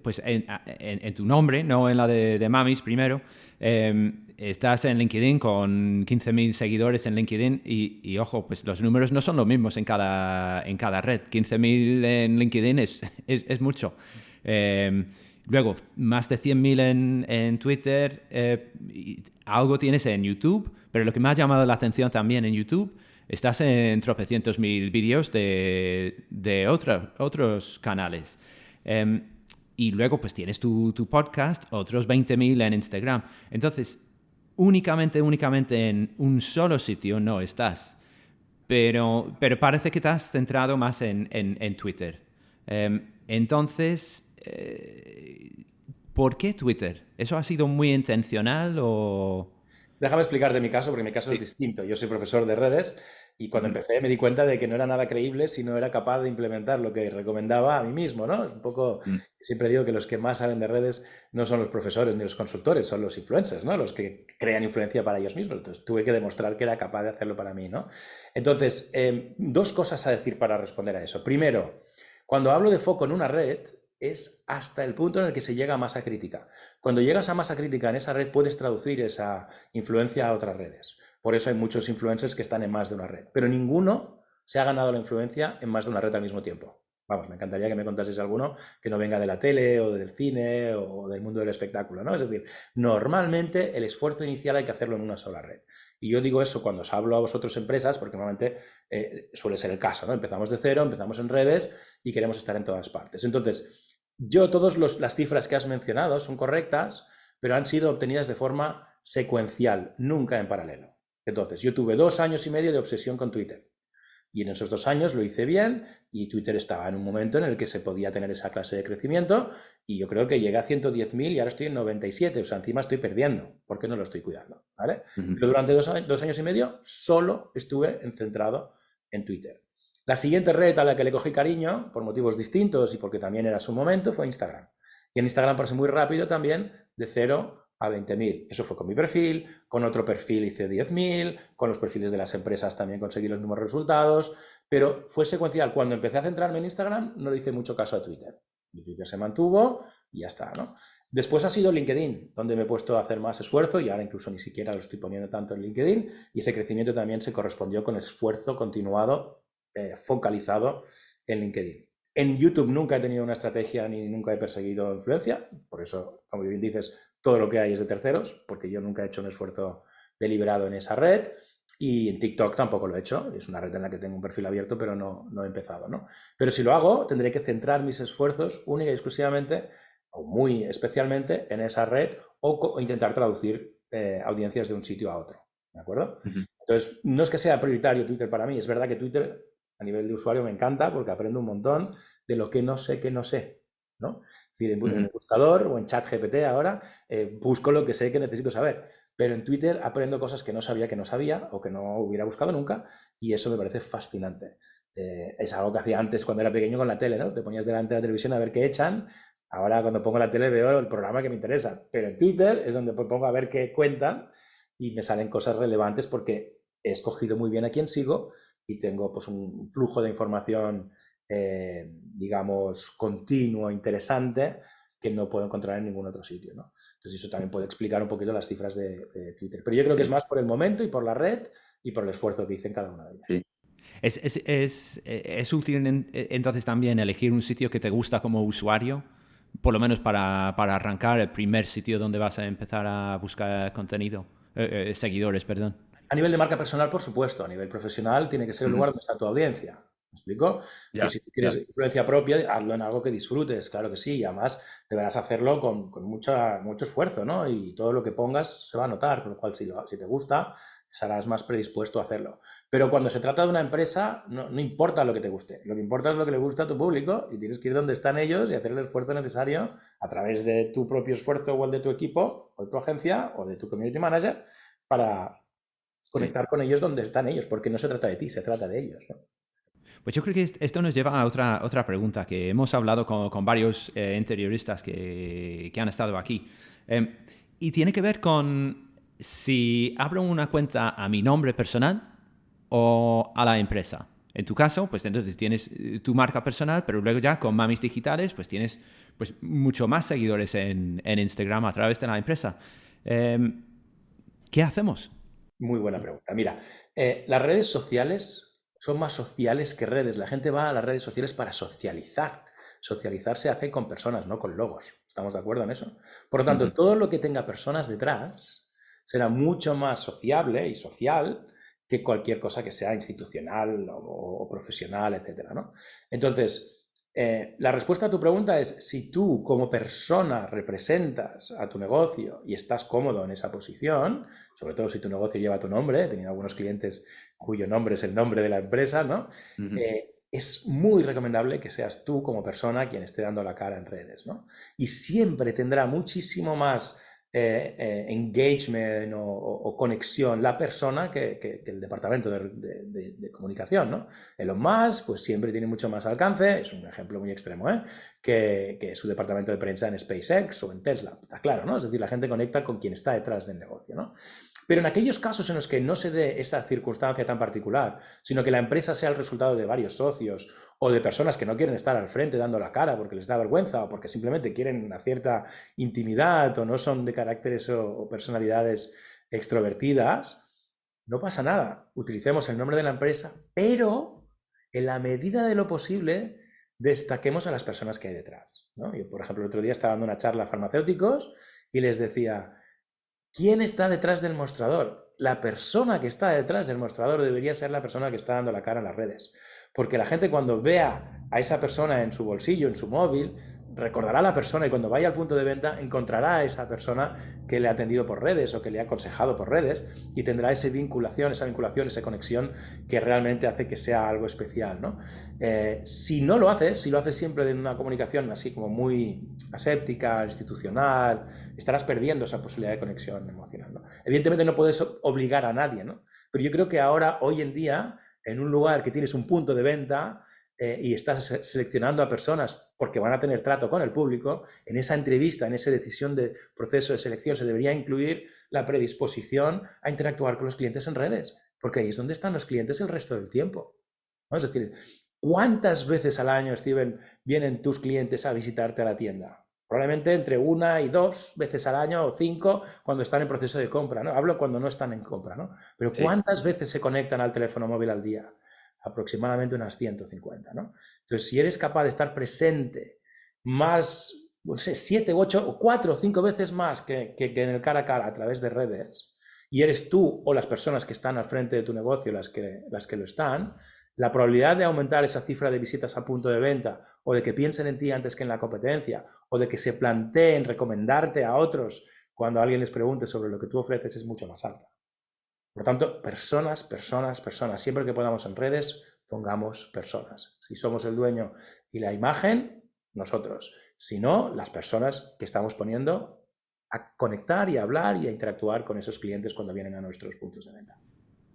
pues en tu nombre, no en la de Mamis primero, estás en LinkedIn con 15.000 seguidores en LinkedIn y ojo, pues los números no son los mismos en cada red. 15.000 en LinkedIn es mucho. Luego, más de 100.000 en Twitter, algo tienes en YouTube, pero lo que me ha llamado la atención también en YouTube, estás en tropecientos mil vídeos de otros canales. Y luego, pues tienes tu podcast, otros 20.000 en Instagram. Entonces, únicamente en un solo sitio no estás. Pero parece que te has centrado más en Twitter. Entonces, ¿por qué Twitter? ¿Eso ha sido muy intencional o...? Déjame explicarte mi caso, porque mi caso es distinto. Yo soy profesor de redes y cuando empecé me di cuenta de que no era nada creíble si no era capaz de implementar lo que recomendaba a mí mismo, ¿no? Es un poco... Siempre digo que los que más saben de redes no son los profesores ni los consultores, son los influencers, ¿no? Los que crean influencia para ellos mismos. Entonces tuve que demostrar que era capaz de hacerlo para mí, ¿no? Entonces, dos cosas a decir para responder a eso. Primero, cuando hablo de foco en una red, es hasta el punto en el que se llega a masa crítica. Cuando llegas a masa crítica en esa red, puedes traducir esa influencia a otras redes. Por eso hay muchos influencers que están en más de una red. Pero ninguno se ha ganado la influencia en más de una red al mismo tiempo. Vamos, me encantaría que me contaseis alguno que no venga de la tele o del cine o del mundo del espectáculo, ¿no? Es decir, normalmente el esfuerzo inicial hay que hacerlo en una sola red. Y yo digo eso cuando os hablo a vosotros empresas, porque normalmente suele ser el caso, ¿no? Empezamos de cero, empezamos en redes y queremos estar en todas partes. Entonces, todas las cifras que has mencionado son correctas, pero han sido obtenidas de forma secuencial, nunca en paralelo. Entonces, yo tuve 2 años y medio de obsesión con Twitter. Y en esos 2 años lo hice bien y Twitter estaba en un momento en el que se podía tener esa clase de crecimiento y yo creo que llegué a 110.000 y ahora estoy en 97, o sea, encima estoy perdiendo porque no lo estoy cuidando, ¿vale? Pero durante 2 años y medio solo estuve centrado en Twitter. La siguiente red a la que le cogí cariño, por motivos distintos y porque también era su momento, fue Instagram. Y en Instagram pasé muy rápido también de 0 a 20.000. Eso fue con mi perfil, con otro perfil hice 10.000, con los perfiles de las empresas también conseguí los mismos resultados, pero fue secuencial. Cuando empecé a centrarme en Instagram, no le hice mucho caso a Twitter. Twitter se mantuvo y ya está, ¿no? Después ha sido LinkedIn, donde me he puesto a hacer más esfuerzo y ahora incluso ni siquiera lo estoy poniendo tanto en LinkedIn, y ese crecimiento también se correspondió con esfuerzo continuado, focalizado en LinkedIn. En YouTube nunca he tenido una estrategia ni nunca he perseguido influencia, por eso, como bien dices, todo lo que hay es de terceros, porque yo nunca he hecho un esfuerzo deliberado en esa red, y en TikTok tampoco lo he hecho, es una red en la que tengo un perfil abierto, pero no he empezado, ¿no? Pero si lo hago, tendré que centrar mis esfuerzos única y exclusivamente, o muy especialmente, en esa red, o intentar traducir audiencias de un sitio a otro, ¿de acuerdo? Entonces, no es que sea prioritario Twitter para mí, es verdad que Twitter a nivel de usuario me encanta porque aprendo un montón de lo que no sé, ¿no? Es decir, en el buscador o en ChatGPT ahora busco lo que sé que necesito saber, pero en Twitter aprendo cosas que no sabía o que no hubiera buscado nunca, y eso me parece fascinante. Es algo que hacía antes cuando era pequeño con la tele, ¿no? Te ponías delante de la televisión a ver qué echan. Ahora cuando pongo la tele veo el programa que me interesa, pero en Twitter es donde pongo a ver qué cuentan y me salen cosas relevantes porque he escogido muy bien a quién sigo y tengo pues un flujo de información, digamos, continuo, interesante, que no puedo encontrar en ningún otro sitio, ¿no? Entonces eso también puede explicar un poquito las cifras de Twitter. Pero yo creo que es más por el momento y por la red y por el esfuerzo que hice en cada una de ellas. Sí. Es útil entonces también elegir un sitio que te gusta como usuario, por lo menos para arrancar el primer sitio donde vas a empezar a buscar contenido, seguidores, perdón. A nivel de marca personal, por supuesto. A nivel profesional tiene que ser el lugar donde está tu audiencia. ¿Me explico? Ya, Si quieres influencia propia, hazlo en algo que disfrutes, claro que sí. Y además deberás hacerlo con mucho esfuerzo, ¿no? Y todo lo que pongas se va a notar, con lo cual si te gusta, estarás más predispuesto a hacerlo. Pero cuando se trata de una empresa, no importa lo que te guste. Lo que importa es lo que le gusta a tu público y tienes que ir donde están ellos y hacer el esfuerzo necesario a través de tu propio esfuerzo o el de tu equipo o de tu agencia o de tu community manager para conectar con ellos donde están ellos, porque no se trata de ti, se trata de ellos, ¿no? Pues yo creo que esto nos lleva a otra pregunta que hemos hablado con varios interioristas que han estado aquí. Y tiene que ver con si abro una cuenta a mi nombre personal o a la empresa. En tu caso, pues entonces tienes tu marca personal, pero luego ya con Mamis Digitales, pues tienes pues mucho más seguidores en Instagram a través de la empresa. ¿Qué hacemos? Muy buena pregunta. Mira, las redes sociales son más sociales que redes. La gente va a las redes sociales para socializar. Socializar se hace con personas, no con logos. ¿Estamos de acuerdo en eso? Por lo tanto, todo lo que tenga personas detrás será mucho más sociable y social que cualquier cosa que sea institucional o profesional, etcétera, ¿no? Entonces, la respuesta a tu pregunta es: si tú como persona representas a tu negocio y estás cómodo en esa posición, sobre todo si tu negocio lleva tu nombre, he tenido algunos clientes cuyo nombre es el nombre de la empresa, ¿no? Es muy recomendable que seas tú como persona quien esté dando la cara en redes, ¿no? Y siempre tendrá muchísimo más engagement o conexión la persona que el departamento de comunicación, ¿no? Elon Musk pues siempre tiene mucho más alcance, es un ejemplo muy extremo, que su departamento de prensa en SpaceX o en Tesla, está claro, ¿no? Es decir, la gente conecta con quien está detrás del negocio, ¿no? Pero en aquellos casos en los que no se dé esa circunstancia tan particular, sino que la empresa sea el resultado de varios socios o de personas que no quieren estar al frente dando la cara porque les da vergüenza o porque simplemente quieren una cierta intimidad o no son de caracteres o personalidades extrovertidas, no pasa nada. Utilicemos el nombre de la empresa, pero en la medida de lo posible destaquemos a las personas que hay detrás, ¿no? Yo, por ejemplo, el otro día estaba dando una charla a farmacéuticos y les decía: ¿quién está detrás del mostrador? La persona que está detrás del mostrador debería ser la persona que está dando la cara en las redes. Porque la gente, cuando vea a esa persona en su bolsillo, en su móvil, recordará a la persona, y cuando vaya al punto de venta encontrará a esa persona que le ha atendido por redes o que le ha aconsejado por redes, y tendrá esa vinculación, esa conexión que realmente hace que sea algo especial, ¿no? Si no lo haces, si lo haces siempre de una comunicación así como muy aséptica, institucional, estarás perdiendo esa posibilidad de conexión emocional, ¿no? Evidentemente no puedes obligar a nadie, ¿no? Pero yo creo que ahora, hoy en día, en un lugar que tienes un punto de venta, y estás seleccionando a personas porque van a tener trato con el público, en esa entrevista, en esa decisión de proceso de selección se debería incluir la predisposición a interactuar con los clientes en redes, porque ahí es donde están los clientes el resto del tiempo, ¿no? Es decir, ¿cuántas veces al año, Steven, vienen tus clientes a visitarte a la tienda? Probablemente entre 1 y 2 veces al año o 5 cuando están en proceso de compra, ¿no? Hablo cuando no están en compra, ¿no? Pero ¿cuántas veces se conectan al teléfono móvil al día? Aproximadamente unas 150, ¿no? Entonces, si eres capaz de estar presente más, no sé, 7, 8, o 4 o 5 veces más que en el cara a cara a través de redes, y eres tú o las personas que están al frente de tu negocio las que lo están, la probabilidad de aumentar esa cifra de visitas a punto de venta, o de que piensen en ti antes que en la competencia, o de que se planteen recomendarte a otros cuando alguien les pregunte sobre lo que tú ofreces, es mucho más alta. Por lo tanto, personas, personas, personas. Siempre que podamos en redes, pongamos personas. Si somos el dueño y la imagen, nosotros. Si no, las personas que estamos poniendo a conectar y a hablar y a interactuar con esos clientes cuando vienen a nuestros puntos de venta.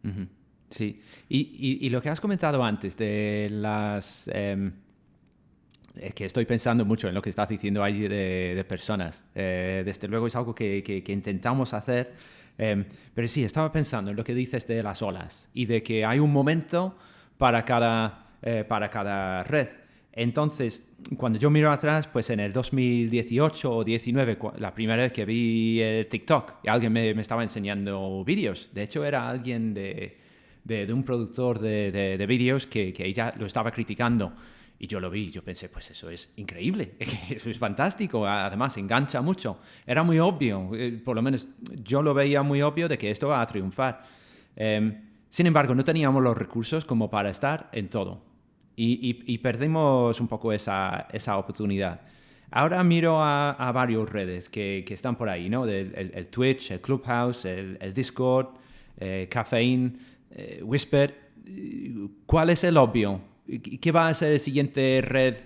Uh-huh. Sí. Y lo que has comentado antes de las... es que estoy pensando mucho en lo que estás diciendo ahí de personas. Desde luego es algo que intentamos hacer. Pero sí, estaba pensando en lo que dices de las olas y de que hay un momento para cada red. Entonces, cuando yo miro atrás, pues en el 2018 o 2019, la primera vez que vi TikTok, y alguien me estaba enseñando vídeos. De hecho, era alguien de un productor de vídeos que ella lo estaba criticando. Y yo lo vi y yo pensé, pues eso es increíble, eso es fantástico, además engancha mucho. Era muy obvio, por lo menos yo lo veía muy obvio de que esto va a triunfar. Sin embargo, no teníamos los recursos como para estar en todo y perdimos un poco esa oportunidad. Ahora miro a varias redes que están por ahí, ¿no? El Twitch, el Clubhouse, el Discord, Caffeine, Whisper. ¿Cuál es el obvio? ¿Qué va a ser la siguiente red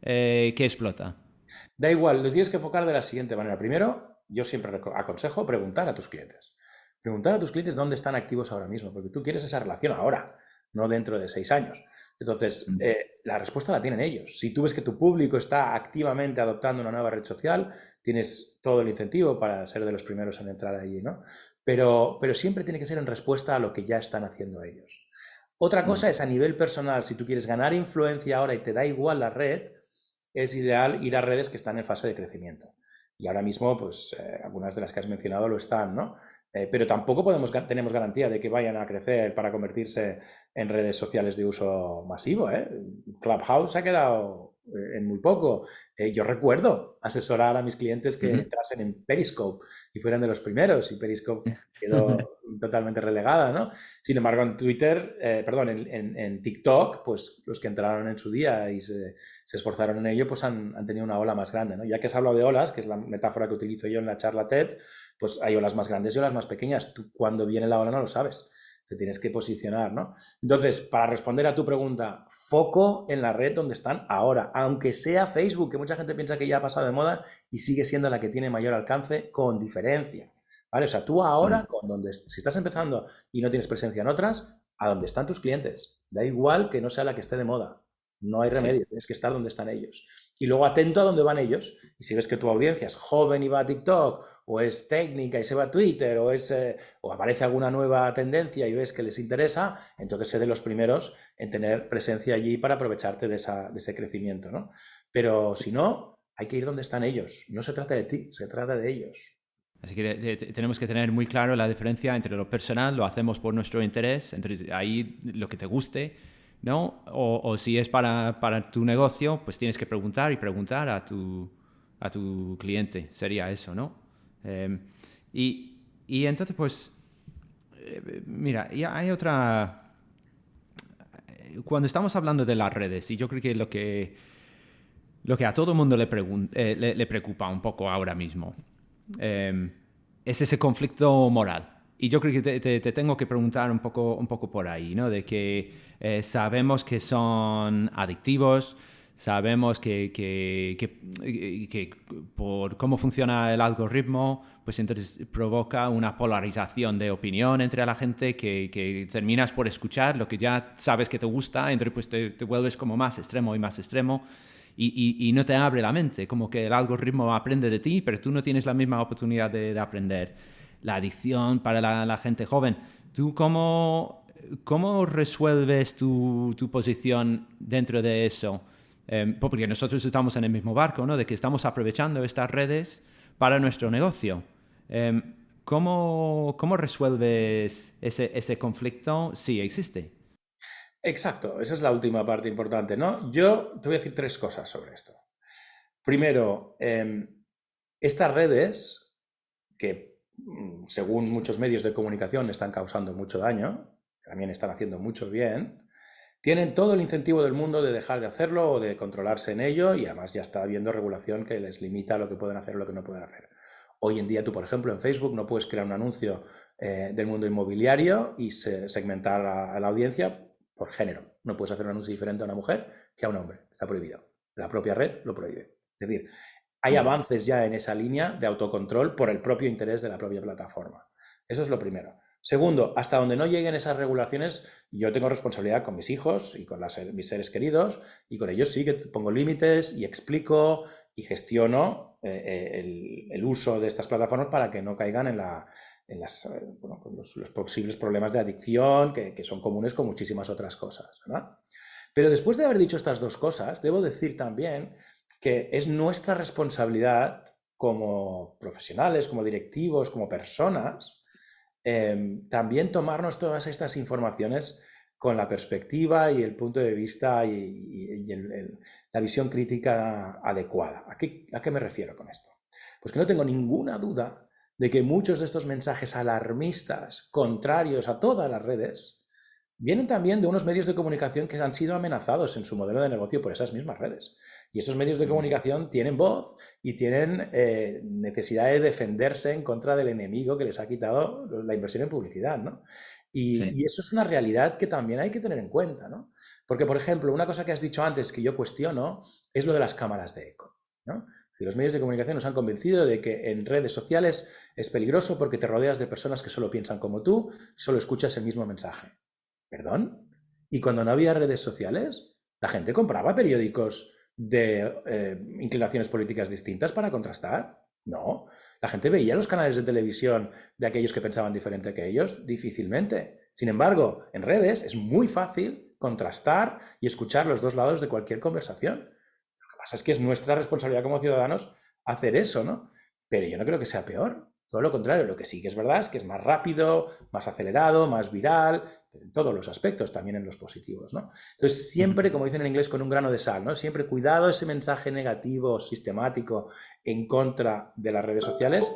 que explota? Da igual, lo tienes que enfocar de la siguiente manera. Primero, yo siempre aconsejo preguntar a tus clientes. Preguntar a tus clientes dónde están activos ahora mismo, porque tú quieres esa relación ahora, no dentro de 6 años. Entonces, la respuesta la tienen ellos. Si tú ves que tu público está activamente adoptando una nueva red social, tienes todo el incentivo para ser de los primeros en entrar allí, ¿no? Pero siempre tiene que ser en respuesta a lo que ya están haciendo ellos. Otra cosa es a nivel personal, si tú quieres ganar influencia ahora y te da igual la red, es ideal ir a redes que están en fase de crecimiento. Y ahora mismo, pues, algunas de las que has mencionado lo están, ¿no? Pero tampoco tenemos garantía de que vayan a crecer para convertirse en redes sociales de uso masivo, ¿eh? Clubhouse ha quedado en muy poco. Yo recuerdo asesorar a mis clientes que entrasen en Periscope y fueran de los primeros, y Periscope quedó totalmente relegada, ¿no? Sin embargo, en Twitter, en TikTok, pues los que entraron en su día y se esforzaron en ello, pues han tenido una ola más grande, ¿no? Ya que has hablado de olas, que es la metáfora que utilizo yo en la charla TED, pues hay olas más grandes y olas más pequeñas. Tú cuando viene la ola no lo sabes. Te tienes que posicionar, ¿no? Entonces, para responder a tu pregunta, foco en la red donde están ahora, aunque sea Facebook, que mucha gente piensa que ya ha pasado de moda y sigue siendo la que tiene mayor alcance con diferencia, ¿vale? O sea, tú ahora, si estás empezando y no tienes presencia en otras, a donde están tus clientes. Da igual que no sea la que esté de moda. No hay remedio, tienes que estar donde están ellos. Y luego atento a dónde van ellos. Y si ves que tu audiencia es joven y va a TikTok, o es técnica y se va a Twitter, o aparece alguna nueva tendencia y ves que les interesa, entonces sé de los primeros en tener presencia allí para aprovecharte de ese crecimiento, ¿no? Pero si no, hay que ir donde están ellos. No se trata de ti, se trata de ellos. Así que tenemos que tener muy claro la diferencia entre lo personal, lo hacemos por nuestro interés, entre ahí lo que te guste, ¿no? O si es para tu negocio, pues tienes que preguntar a tu cliente. Sería eso, ¿no? Y entonces, pues, mira, ya hay otra... Cuando estamos hablando de las redes, y yo creo que lo que a todo el mundo le preocupa un poco ahora mismo, es ese conflicto moral. Y yo creo que te tengo que preguntar un poco por ahí, ¿no? De que sabemos que son adictivos, Sabemos que por cómo funciona el algoritmo, pues entonces provoca una polarización de opinión entre la gente que terminas por escuchar lo que ya sabes que te gusta, entonces pues te vuelves como más extremo y más extremo y no te abre la mente, como que el algoritmo aprende de ti, pero tú no tienes la misma oportunidad de aprender. La adicción para la gente joven. ¿Tú cómo resuelves tu posición dentro de eso? Porque nosotros estamos en el mismo barco, ¿no? De que estamos aprovechando estas redes para nuestro negocio. ¿Cómo resuelves ese conflicto si existe? Exacto, esa es la última parte importante, ¿no? Yo te voy a decir 3 cosas sobre esto. Primero, estas redes, que según muchos medios de comunicación están causando mucho daño, también están haciendo mucho bien, tienen todo el incentivo del mundo de dejar de hacerlo o de controlarse en ello, y además ya está habiendo regulación que les limita lo que pueden hacer o lo que no pueden hacer. Hoy en día tú, por ejemplo, en Facebook no puedes crear un anuncio del mundo inmobiliario y segmentar a la audiencia por género. No puedes hacer un anuncio diferente a una mujer que a un hombre. Está prohibido. La propia red lo prohíbe. Es decir, hay avances ya en esa línea de autocontrol por el propio interés de la propia plataforma. Eso es lo primero. Segundo, hasta donde no lleguen esas regulaciones, yo tengo responsabilidad con mis hijos y con mis seres queridos, y con ellos sí que pongo límites y explico y gestiono el uso de estas plataformas para que no caigan en los posibles problemas de adicción que son comunes con muchísimas otras cosas, ¿verdad? Pero después de haber dicho estas 2 cosas, debo decir también que es nuestra responsabilidad como profesionales, como directivos, como personas, también tomarnos todas estas informaciones con la perspectiva y el punto de vista y la visión crítica adecuada. ¿A qué me refiero con esto? Pues que no tengo ninguna duda de que muchos de estos mensajes alarmistas, contrarios a todas las redes, vienen también de unos medios de comunicación que han sido amenazados en su modelo de negocio por esas mismas redes. Y esos medios de comunicación tienen voz y tienen necesidad de defenderse en contra del enemigo que les ha quitado la inversión en publicidad, ¿no? Y eso es una realidad que también hay que tener en cuenta, ¿no? Porque, por ejemplo, una cosa que has dicho antes que yo cuestiono es lo de las cámaras de eco, ¿no? Y los medios de comunicación nos han convencido de que en redes sociales es peligroso porque te rodeas de personas que solo piensan como tú, solo escuchas el mismo mensaje. ¿Perdón? Y cuando no había redes sociales, la gente compraba periódicos de inclinaciones políticas distintas para contrastar. No, la gente veía los canales de televisión de aquellos que pensaban diferente que ellos, difícilmente. Sin embargo, en redes es muy fácil contrastar y escuchar los 2 lados de cualquier conversación. Lo que pasa es que es nuestra responsabilidad como ciudadanos hacer eso, ¿no? Pero yo no creo que sea peor. Todo lo contrario, lo que sí que es verdad es que es más rápido, más acelerado, más viral, en todos los aspectos, también en los positivos, ¿no? Entonces, siempre, como dicen en inglés, con un grano de sal, ¿no? Siempre cuidado ese mensaje negativo, sistemático, en contra de las redes sociales.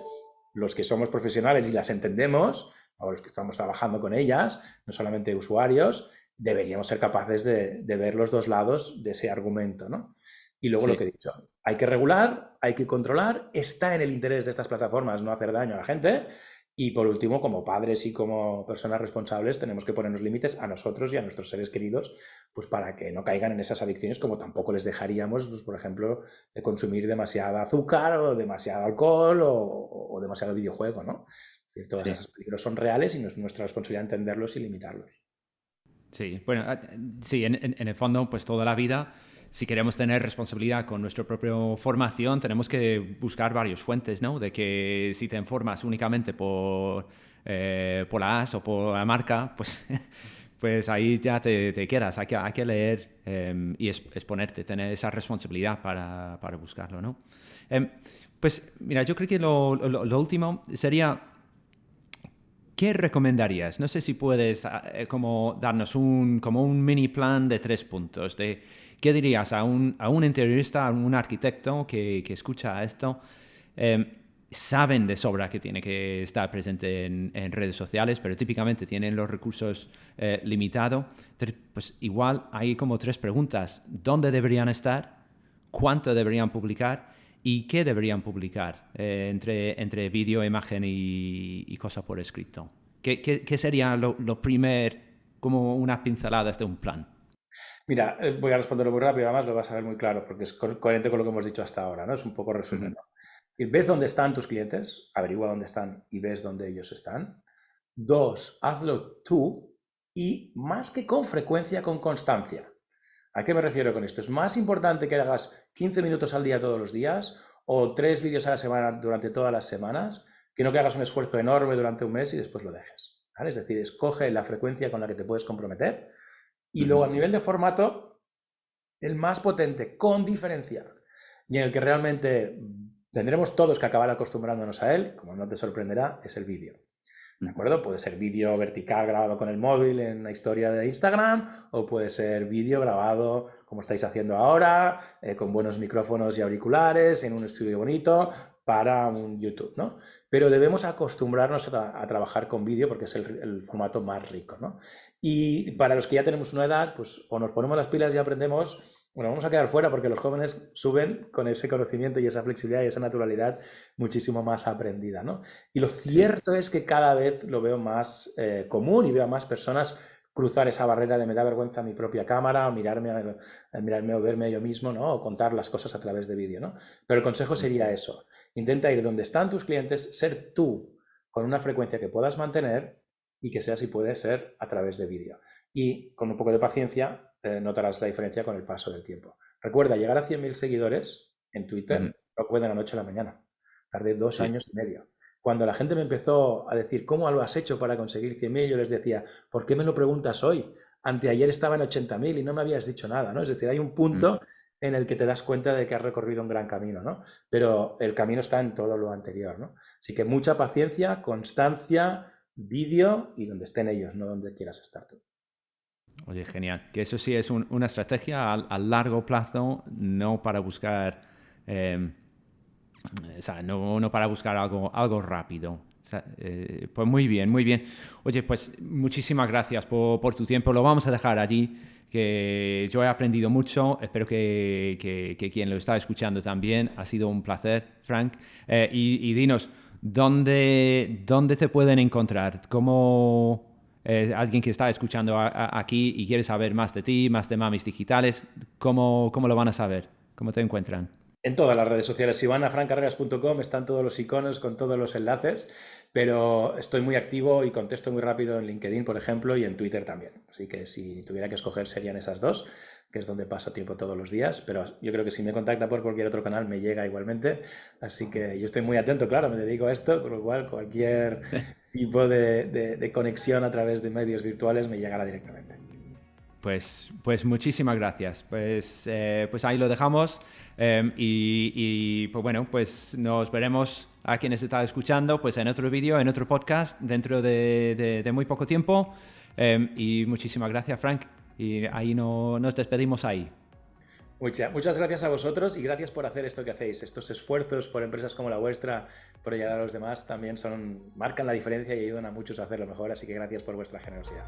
Los que somos profesionales y las entendemos, o los que estamos trabajando con ellas, no solamente usuarios, deberíamos ser capaces de ver los 2 lados de ese argumento, ¿no? Y luego lo que he dicho, hay que regular, hay que controlar, está en el interés de estas plataformas no hacer daño a la gente. Y por último, como padres y como personas responsables, tenemos que ponernos límites a nosotros y a nuestros seres queridos, pues para que no caigan en esas adicciones, como tampoco les dejaríamos, pues, por ejemplo, de consumir demasiada azúcar o demasiado alcohol o demasiado videojuego, ¿no? Es decir, todos esos peligros son reales y es nuestra responsabilidad entenderlos y limitarlos. Sí, bueno, sí, en el fondo, pues toda la vida, si queremos tener responsabilidad con nuestra propia formación, tenemos que buscar varias fuentes, ¿no? De que si te informas únicamente por la AS o por la marca, pues, pues ahí ya te quedas. Hay que leer y exponerte, tener esa responsabilidad para buscarlo, ¿no? Pues mira, yo creo que lo último sería... ¿Qué recomendarías? No sé si puedes como darnos como un mini plan de 3 puntos. ¿Qué dirías a un interiorista, a un arquitecto que escucha esto? Saben de sobra que tiene que estar presente en redes sociales, pero típicamente tienen los recursos limitados. Pues igual hay como 3 preguntas. ¿Dónde deberían estar? ¿Cuánto deberían publicar? ¿Y qué deberían publicar entre vídeo, imagen y cosa por escrito? ¿Qué sería lo primer, como una pincelada de un plan? Mira, voy a responderlo muy rápido, además lo vas a ver muy claro, porque es coherente con lo que hemos dicho hasta ahora, ¿no? Es un poco resumen, ¿no? Y ves dónde están tus clientes, averigua dónde están y ves dónde ellos están. 2, hazlo tú y más que con frecuencia, con constancia. ¿A qué me refiero con esto? Es más importante que hagas 15 minutos al día todos los días o 3 vídeos a la semana durante todas las semanas, que no que hagas un esfuerzo enorme durante un mes y después lo dejes, ¿vale? Es decir, escoge la frecuencia con la que te puedes comprometer y luego a nivel de formato, el más potente, con diferencia, y en el que realmente tendremos todos que acabar acostumbrándonos a él, como no te sorprenderá, es el vídeo. ¿De acuerdo? Puede ser vídeo vertical grabado con el móvil en la historia de Instagram o puede ser vídeo grabado como estáis haciendo ahora, con buenos micrófonos y auriculares, en un estudio bonito para un YouTube, ¿no? Pero debemos acostumbrarnos a trabajar con vídeo porque es el formato más rico, ¿no? Y para los que ya tenemos una edad, pues o nos ponemos las pilas y aprendemos, bueno, vamos a quedar fuera porque los jóvenes suben con ese conocimiento y esa flexibilidad y esa naturalidad muchísimo más aprendida, ¿no? Y lo cierto es que cada vez lo veo más común y veo a más personas cruzar esa barrera de me da vergüenza mi propia cámara o mirarme o verme yo mismo, ¿no? O contar las cosas a través de vídeo, ¿no? Pero el consejo sería eso. Intenta ir donde están tus clientes, ser tú con una frecuencia que puedas mantener y que sea, si puede ser, a través de vídeo. Y con un poco de paciencia notarás la diferencia con el paso del tiempo. Recuerda, llegar a 100.000 seguidores en Twitter no puede de la noche a la mañana. Tardé 2 años y medio. Cuando la gente me empezó a decir, ¿cómo lo has hecho para conseguir 100.000? Yo les decía, ¿por qué me lo preguntas hoy? Anteayer estaba en 80.000 y no me habías dicho nada, ¿no? Es decir, hay un punto en el que te das cuenta de que has recorrido un gran camino, ¿no? Pero el camino está en todo lo anterior, ¿no? Así que mucha paciencia, constancia, vídeo y donde estén ellos, no donde quieras estar tú. Oye, genial. Que eso sí es una estrategia a largo plazo, no para buscar, o sea, no para buscar algo rápido. O sea, pues muy bien, muy bien. Oye, pues muchísimas gracias por tu tiempo. Lo vamos a dejar allí, que yo he aprendido mucho. Espero que quien lo está escuchando también. Ha sido un placer, Frank. Y dinos, ¿dónde te pueden encontrar? ¿Cómo alguien que está escuchando aquí y quiere saber más de ti, más de Mamis Digitales, ¿cómo lo van a saber? ¿Cómo te encuentran? En todas las redes sociales. Si van a francarreras.com están todos los iconos con todos los enlaces, pero estoy muy activo y contesto muy rápido en LinkedIn, por ejemplo, y en Twitter también. Así que si tuviera que escoger serían esas dos, que es donde paso tiempo todos los días, pero yo creo que si me contacta por cualquier otro canal me llega igualmente. Así que yo estoy muy atento, claro, me dedico a esto, por lo cual cualquier tipo de conexión a través de medios virtuales me llegará directamente. Pues muchísimas gracias. Pues ahí lo dejamos y pues bueno, pues nos veremos a quienes están escuchando pues en otro vídeo, en otro podcast dentro de muy poco tiempo y muchísimas gracias, Frank, y ahí nos despedimos ahí. Muchas gracias a vosotros y gracias por hacer esto que hacéis. Estos esfuerzos por empresas como la vuestra, por llegar a los demás, también marcan la diferencia y ayudan a muchos a hacerlo mejor, así que gracias por vuestra generosidad.